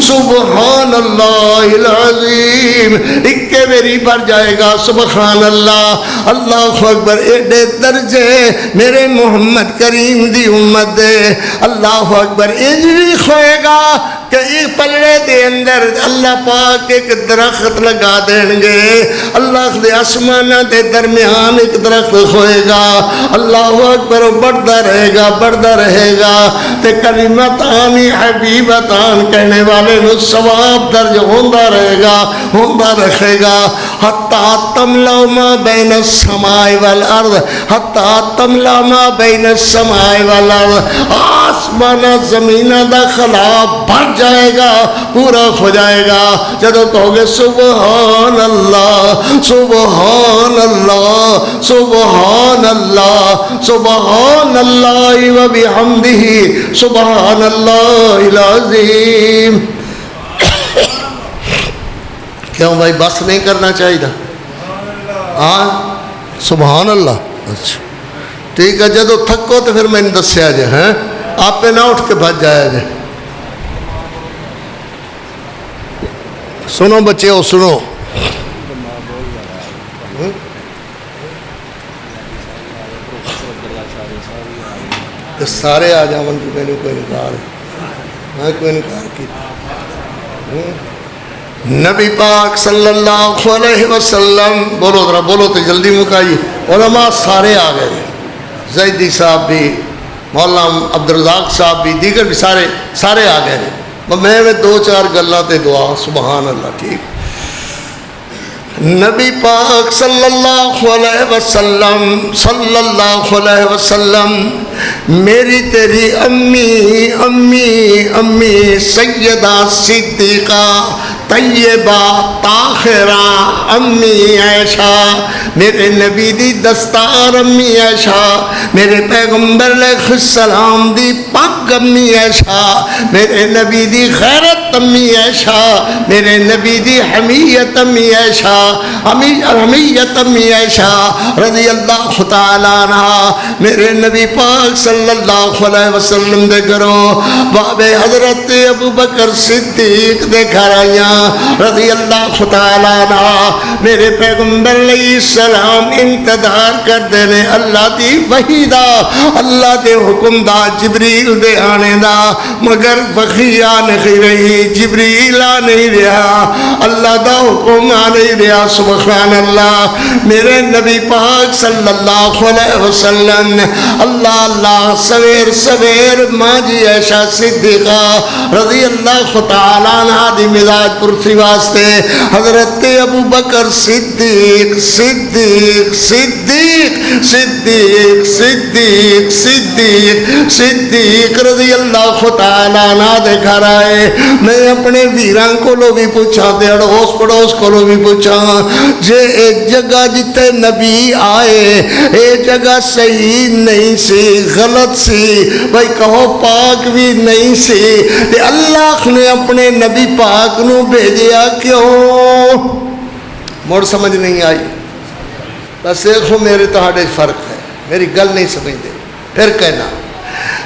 سبحان اللہ العظیم۔ اکے میری بھر جائے گا۔ سبحان اللہ۔ اللہ اکبر۔ ایڈے درجے میرے محمد کریم دی امت دے۔ اللہ اکبر۔ انج بھی کھوئے گا کہ ایک پلڑے دے اندر اللہ پاک ایک درخت لگا دیں گے، اللہ دے آسمانہ دے درمیان ایک درخت ہوئے گا، اللہ اکبر، بڑھتا رہے گا بڑھتا رہے گا، تے کلمتان حبیبتان کہنے والے نو ثواب درج ہوندہ رہے گا ہوندہ رہے گا، حتی تملا ما بین السماء والارض، حتی تملا ما بین السماء والارض، آسمانہ زمینہ دا خلا بھر جائے گا، پورا ہو جائے گا، جدو کہو گے سبحان اللہ سبحان اللہ سبحان اللہ سبحان اللہ و بحمدہ سبحان اللہ العظیم۔ کیوں بھائی بس نہیں کرنا چاہیے؟ ہاں سبحان اللہ۔ اچھا ٹھیک ہے، جدو تھکو تو پھر میں نے دسیا جائے، ہیں آپ پہ نہ اٹھ کے بھج جایا جائے۔ سنو بچے سنو، سارے آ جاؤں تو میں نے کوئی انکار میں کوئی انکار کی۔ نبی پاک صلی اللہ علیہ وسلم، بولو ذرا بولو تو جلدی مکائیے، علماء سارے آ گئے، زیدی صاحب بھی، مولانا عبدالرزاق صاحب بھی، دیگر بھی سارے آ گئے۔ میں دو چار گلاں تے دعا سبحان اللہ۔ ٹھیک، نبی پاک صلی اللہ علیہ وسلم میری تیری امی امی امی سیدہ صدیقہ طیبہ طاہرہ امی عائشہ، میرے نبی دی دستار امی عائشہ، میرے پیغمبر علیہ السلام دی پاک امی عائشہ، میرے نبی دی غیرت امی عائشہ، میرے نبی دی حمیت امی عائشہ، حمیت امی عائشہ رضی اللہ تعالیٰ عنہ، میرے نبی پاک صلی اللہ علیہ وسلم دے گھروں باب حضرت ابو بکر صدیق دے گھر آئیاں رضی اللہ تعالیٰ عنہ، میرے پیغمبر علیہ السلام انتظار کر دینے اللہ دی وحی دا، اللہ دے حکم دا، جبریل دے آنے دا، مگر وحی آ نہیں رہی، جبریل آ نہیں رہا، اللہ دا حکم آ نہیں رہا، سبحان اللہ۔ میرے نبی پاک صلی اللہ علیہ وسلم اللہ اللہ سویر سویر ماں جی عائشہ صدیقہ رضی اللہ تعالیٰ عنہ دی مزاج پرسی واسطے حضرت ابو بکر صدیق صدیق صدیق صدیق صدیق صدیق صدیق رضی اللہ تعالیٰ عنہ دے گھر آئے۔ میں اپنے ویران کو لو بھی پوچھا دے، اڑوس پڑوس کو لو بھی پوچھا، جے ایک جگہ جتے نبی آئے ایک جگہ صحیح نہیں سی، غلط سی، بھائی کہو پاک بھی نہیں سی، تے اللہ نے اپنے نبی پاک نو بھیجیا کیوں؟ موڑ سمجھ نہیں آئی؟ بس دیکھو میرے تہاڈے فرق ہے، میری گل نہیں سمجھتے، پھر کہنا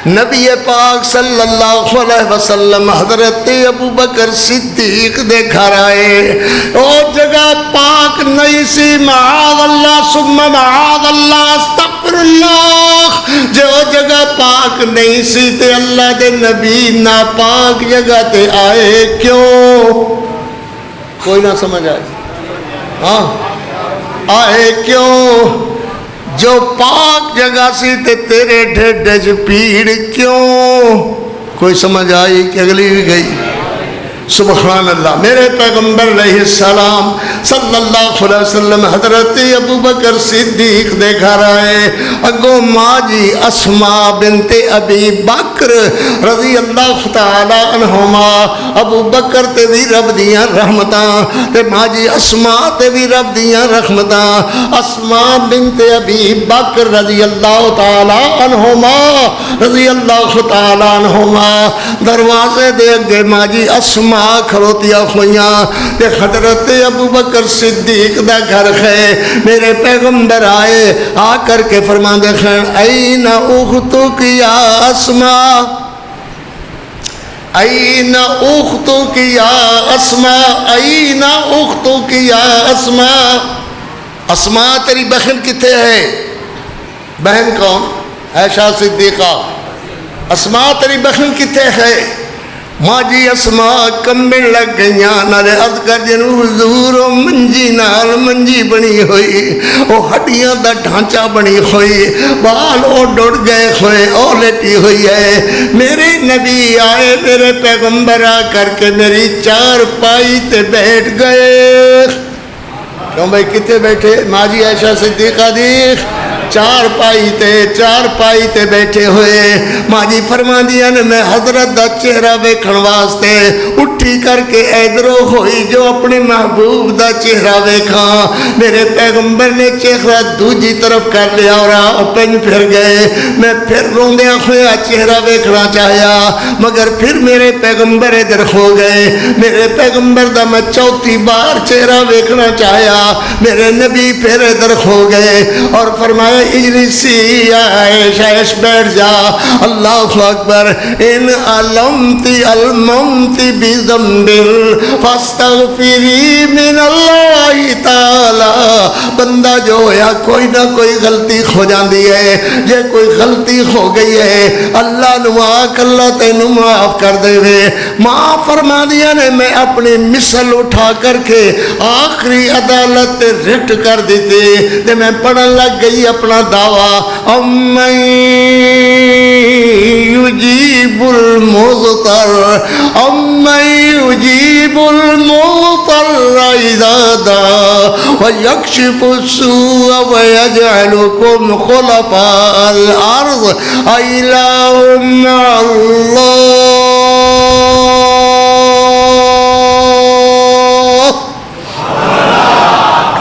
نبی پاک صلی اللہ علیہ وسلم حضرت ابو بکر صدیق دے گھر آئے، اور جگہ پاک نہیں سی، معاذ اللہ ثم معاذ اللہ استغفر اللہ، جو جگہ پاک نہیں سی تے اللہ دے نبی ناپاک جگہ تے آئے کیوں؟ کوئی نہ سمجھ آئے؟ ہاں آئے کیوں؟ جو پاک جگہ سی تے تیرے ڈھڈج پیڑ کیوں؟ کوئی سمجھ آئی کہ اگلی بھی گئی؟ سبحان اللہ۔ میرے پیغمبر علیہ السلام صلی اللہ علیہ وسلم حضرت ابو بکر صدیق دے گھر آئے، اگو ماں جی اسماء بنت ابی بکر رضی اللہ تعالی عنہما، ابو بکر تے بھی رب دیاں رحمتاں تے ماں جی اسماء تے بھی رب دیاں رحمتاں، اسماء بنت ابی بکر رضی اللہ تعالی عنہما رضی اللہ تعالی عنہما دروازے دے اگے ماں جی اسماء کھلوتیاں ہویاں تے حضرت ابو بکر صدیق دا گھر ہے۔ میرے پیغمبر آئے، آ کر کے فرمان دیکھیں، این اختک یا اسماء، این اختک یا اسماء، این اختک یا اسماء، اسماء تیری بہن کتے ہے؟ بہن کون؟ عائشہ صدیقہ۔ اسماء تیری بہن کتے ہے؟ ماں جی اسما کمبن لگ گئی نالے عرض کر دین حضور منجی نال منجی بنی ہوئی او ہڈیاں دا ڈھانچہ بنی ہوئی بال او ڈڑ گئے ہوئے او لیٹی ہوئی ہے میرے نبی آئے میرے پیغمبر آ کر کے میری چار پائی تے بیٹھ گئے کیوں بھائی کتے بیٹھے ماں جی عائشہ صدیقہ دیکھ چار پائی تے بیٹھے ہوئے ماں جی فرما دیا نے میں حضرت دا چہرہ ویکھن واسطے اٹھی کر کے ایدرو ہوئی جو اپنے محبوب دا چہرہ ویکھاں میرے پیغمبر نے چہرہ دوجی طرف کر لیا اور پن پھر گئے میں پھر روندیاں ہویا چہرہ ویکھنا چاہیا مگر پھر میرے پیغمبر ادھر ہو گئے میرے پیغمبر دا میں چوتھی بار چہرہ ویکھنا چاہیا میرے نبی پھر ادھر ہو گئے اور فرمایا اجلسی عائشہ بیٹھ جا اللہ اکبر ان علمتی الممتی بذنب فاستغفری من اللہ تعالی بندہ جو ہویا کوئی نہ کوئی غلطی ہو جاندی ہے جے کوئی غلطی ہو گئی ہے اللہ نواک اللہ تینو معاف کر دے وے معاف فرما دیا نے میں اپنی مثل اٹھا کر کے آخری عدالت رٹ کر دیتی تے میں پڑھن لگ گئی اپنا دعویٰ امن یجیب المضطر امن یجیب المضطر اذا دعا ویکشف السوء ویجعلکم خلفاء الارض الہ مع اللہ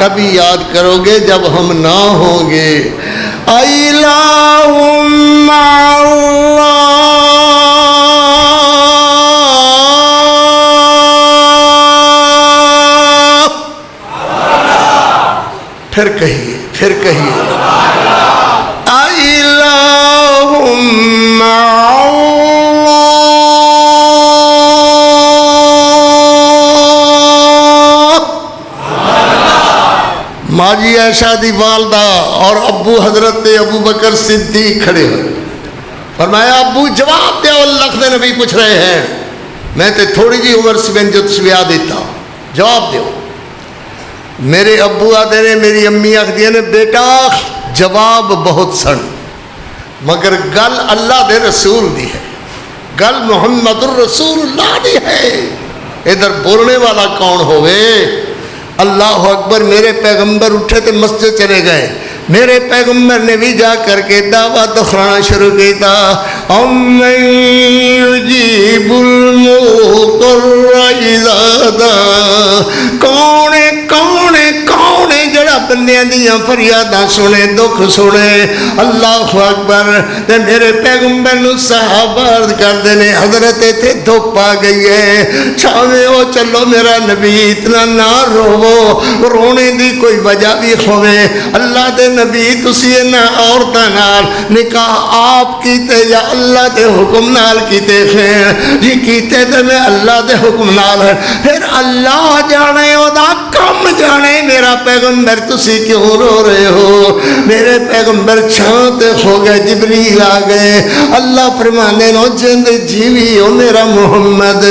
کبھی یاد کرو گے جب ہم نہ ہوں گے الہ مع اللہ پھر کہیے الہ مع ماں جی عائشہ دی والدہ اور ابو حضرت ابو بکر صدیق کھڑے ہوئے فرمایا ابو جواب دے اللہ کے نبی پوچھ رہے ہیں میں تے تھوڑی جی عمر سے بن جو تسویہ دیتا جواب دیو میرے ابو آدھے نے میری امی آخدی نے بیٹا جواب بہت سن مگر گل اللہ دے رسول دی ہے گل محمد الرسول اللہ دی ہے ادھر بولنے والا کون ہوئے اللہ اکبر میرے پیغمبر اٹھے تے مسجد چلے گئے میرے پیغمبر نے بھی جا کر کے دعوت دکھانا شروع کیتا امن یجیب المضطر اذا دعا کون جڑا بندیاں دیاں فریاداں سنے دکھ سنے اللہ اکبر تے میرے پیغمبر نو صحابہ عرض کردے نے حضرت تے دھوپ آ گئی ہے چھاویں او چلو میرا نبی اتنا نہ روو رونے دی کوئی وجہ بھی ہوے اللہ دے نبی تسی انہاں عورتاں نال نکاح آپ کیتے یا اللہ دے حکم نال کیتے خیر جی کیتے تے میں اللہ دے حکم نال پھر اللہ جانے او دا کم جانے میرا پیغمبر تسی کیوں رو رہے ہو میرے پیغمبر چھانتے ہو گئے جبریل آ گئے اللہ فرمانے نو جند جیوی ہو میرا محمد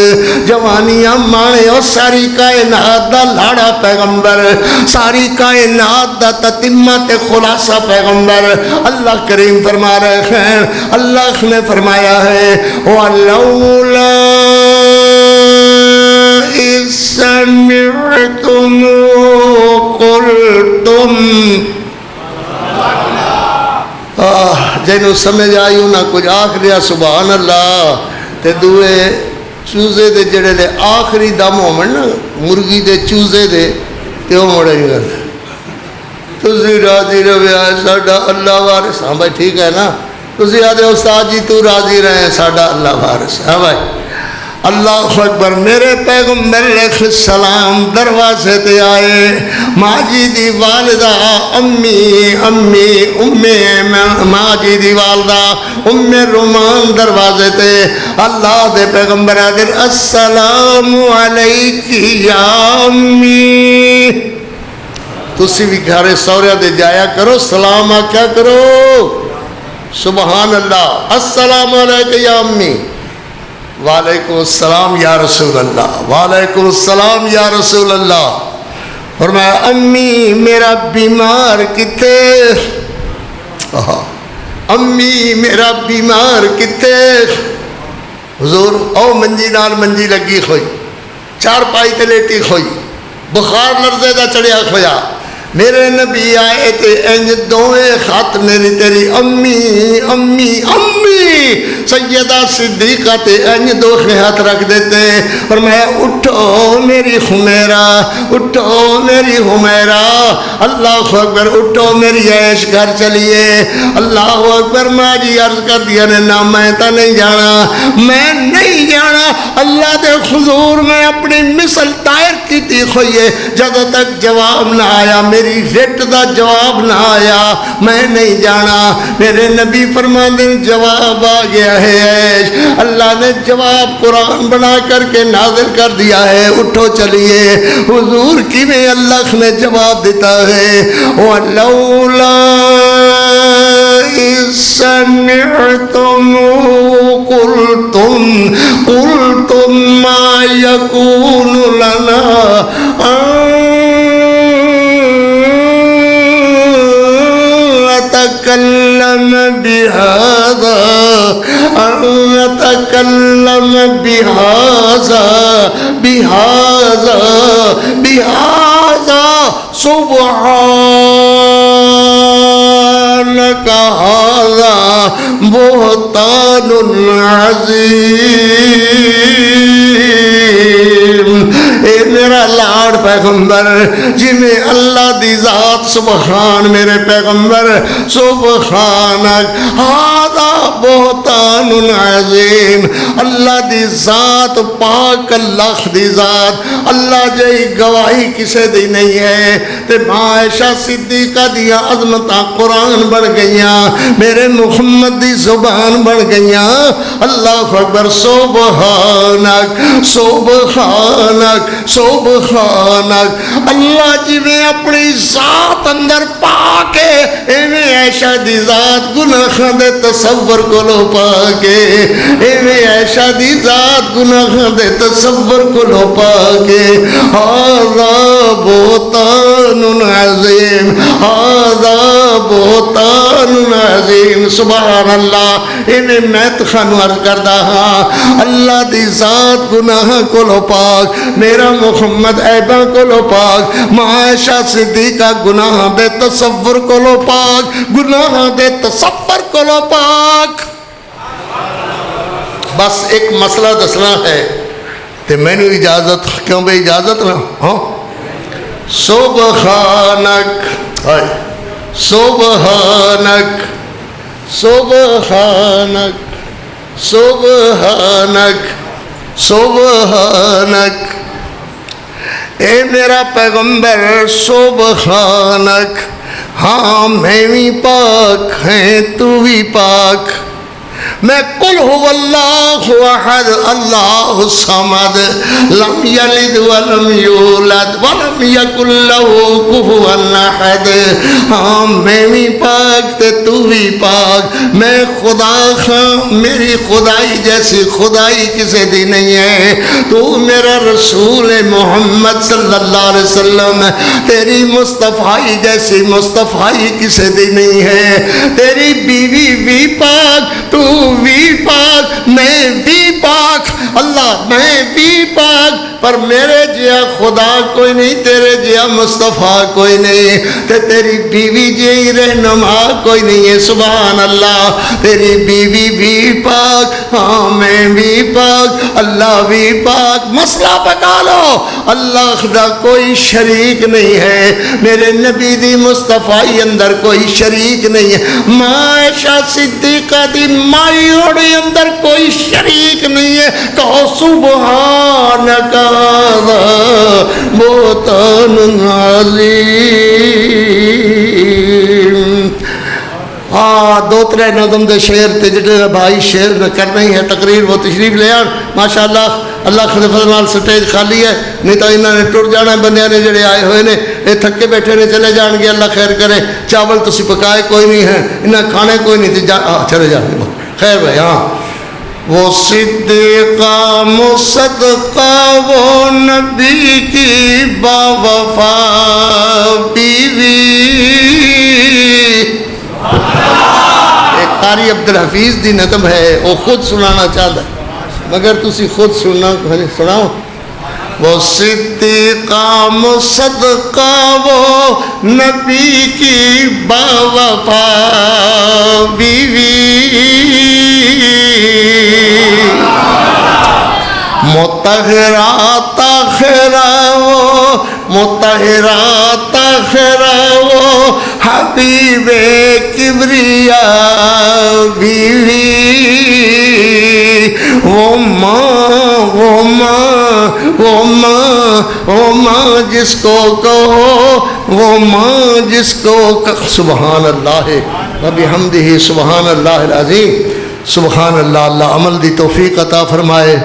جوانیاں مانے ہو ساری کائنات دا لاڑا پیغمبر ساری کائنات دا تتمت خلاصہ پیغمبر اللہ کریم فرما رہے ہیں اللہ نے فرمایا ہے وَلَوْلَا إِذْ سَمِعْتُمْ قُلْتُمْ جنہوں سمجھ آئیو نہ کچھ آخ لیا سبحان اللہ تے دوئے چوزے دے جڑے دے آخری دم ہومن نا مرگی دے چوزے دے تے ہو مڑے گا تسی راضی روے آئے ساڑھا اللہ وارث ہاں بھائی ٹھیک ہے نا تسی آدھے استاد جی تو راضی رہے ساڑھا اللہ وارث ہاں بھائی اللہ اکبر میرے پیغمبر علیہ السلام دروازے تے آئے ماں جی دی والدہ ماں جی دی والدہ ام رومان دروازے تے اللہ دے پیغمبر آدھر السلام علیکی یا امی تسی بھی گھارے سوریا دے جایا کرو سلام آکھا کرو سبحان اللہ السلام علیکی یا امی وعلیکم السلام یا رسول اللہ، وعلیکم السلام یا رسول اللہ۔ فرمایا امی میرا بیمار کتے، امی میرا بیمار کتے؟ حضور او منجی نال منجی لگی کھوئی، چار پائی تے لیٹی کھوئی، بخار لرزے دا چڑھیا کھویا، میرے نبی آئے تے انج دوئے خط میری تیری امی امی امی سیدہ صدیقہ تے انج دو ہاتھ رکھ دیتے اور میں اٹھو میری حمیرہ، اٹھو میری حمیرہ، اللہ اکبر، اٹھو میری عیش گھر چلیے، اللہ اکبر۔ ماں جی عرض کر دیا نے نا میں تا نہیں جانا، میں نہیں جانا، اللہ دے حضور میں اپنی مثل دائر کی تھی خوئیے، جب تک جواب نہ آیا، میری رٹ دا جواب نہ آیا، میں نہیں جانا۔ میرے نبی فرماندے جواب آ گیا ہے، اللہ نے جواب قرآن بنا کر کے نازل کر دیا ہے، اٹھو چلیے۔ حضور کی میں اللہ نے جواب دیتا ہے، وَلَوْلَا إِذْ سَمِعْتُمُوهُ قُلْتُمْ مَا يَكُونُ لَنَا أتكلم بهذا سبحانك هذا بهتان عظيم۔ اے میرا لاڈ پیغمبر جنہیں اللہ دی ذات سبحان، میرے پیغمبر سبحانک ہذا بہتان عظیم، اللہ دی ذات پاک، اللہ دی ذات، اللہ جی گواہی کسے دی نہیں ہے۔ تے ماں عائشہ صدیقہ دیا عظمتاں قرآن بڑھ گئیاں، میرے محمد دی زبان بڑھ گئیاں، اللہ اکبر، سبحانک سبحانک سبحانک۔ اللہ جی میں اپنی ذات اندر پاکے، ایویں عائشہ دی ذات گناہاں دے تصور کو لو پاکے، ایویں عائشہ دی ذات گناہاں دے تصور کو لو پاکے۔ ھذا بہتان عظیم، ھذا بہتان عظیم، سبحان اللہ۔ ایویں میں تخانو عرض کردہ ہاں، اللہ دی ذات گناہاں کو لو پاک، میرا محمد عیبہ کو لو پاک، معاشہ صدیقہ گناہ دے تصور کو لو پاک، گناہ دے تصور کو لو پاک۔ بس ایک مسئلہ دسنا ہے تے میں نے اجازت، کیوں بے اجازت نہ ہاں؟ سبحانک سبحانک سبحانک سبحانک سبحانک، اے میرا پیغمبر سبحانک، ہاں میں بھی پاک ہیں تو بھی پاک، میں قل هو اللہ احد اللہ الصمد لم یلد ولم یولد ولم یکن له کفوا احد۔ ہاں میں بھی پاک تے تو بھی پاک، میں خدا ہاں، میری خدائی جیسی خدائی کسے دی نہیں ہے، تو میرا رسول محمد صلی اللہ علیہ وسلم، تیری مصطفیٰ جیسی مصطفیٰ کسے دی نہیں ہے، تیری بیوی بھی پاک، تو بھی پاک، میں بھی پاک، اللہ میں بھی پاک، پر میرے جیا خدا کوئی نہیں، تیرے جیا مصطفیٰ کوئی نہیں، تیری بیوی جی رہنما کوئی نہیں ہے، سبحان اللہ۔ تیری بیوی بھی پاک، ہاں میں بھی پاک، اللہ بھی پاک، مسئلہ پکا لو، اللہ دا کوئی شریک نہیں ہے، میرے نبی دی مصطفیٰ اندر کوئی شریک نہیں ہے، ماں عائشہ صدیقہ دی مائی اوڑی اندر کوئی شریک نہیں ہے، کہو سبحانک بہتان عظیم۔ ہاں دو ترے نظم دے شعر تے جڑے بھائی شعر کرنا ہی ہے تقریر وہ تشریف لے آن ماشاءاللہ، اللہ خدا فضل نال سٹیج خالی ہے، نہیں تو انہوں نے ٹر جانا ہے، بندیاں نے جڑے آئے ہوئے نے یہ تھکے بیٹھے نے چلے جان گے، اللہ خیر کرے۔ چاول تسی پکائے کوئی نہیں ہے، انہیں کھانے کوئی نہیں تھی، چلے جان گے، خیر بھائی۔ ہاں وہ صدیقہ مصدقہ وہ نبی کی باوفا بیوی. ایک قاری عبدالحفیظ دی نظم ہے وہ خود سنانا چاہتا ہے مگر تسی خود سننا سناؤ. وہ صدیقہ مصدقہ وہ نبی کی باوفا بیوی. مطہرہ طاہرہ وہ مطہرہ طاہرہ وہ حبیب کبریاء بیوی. وہ ماں جس کو کہو وہ ماں جس کو سبحان اللہ وبحمدہ سبحان اللہ العظیم. سبحان اللہ. اللہ عمل دی توفیق عطا فرمائے.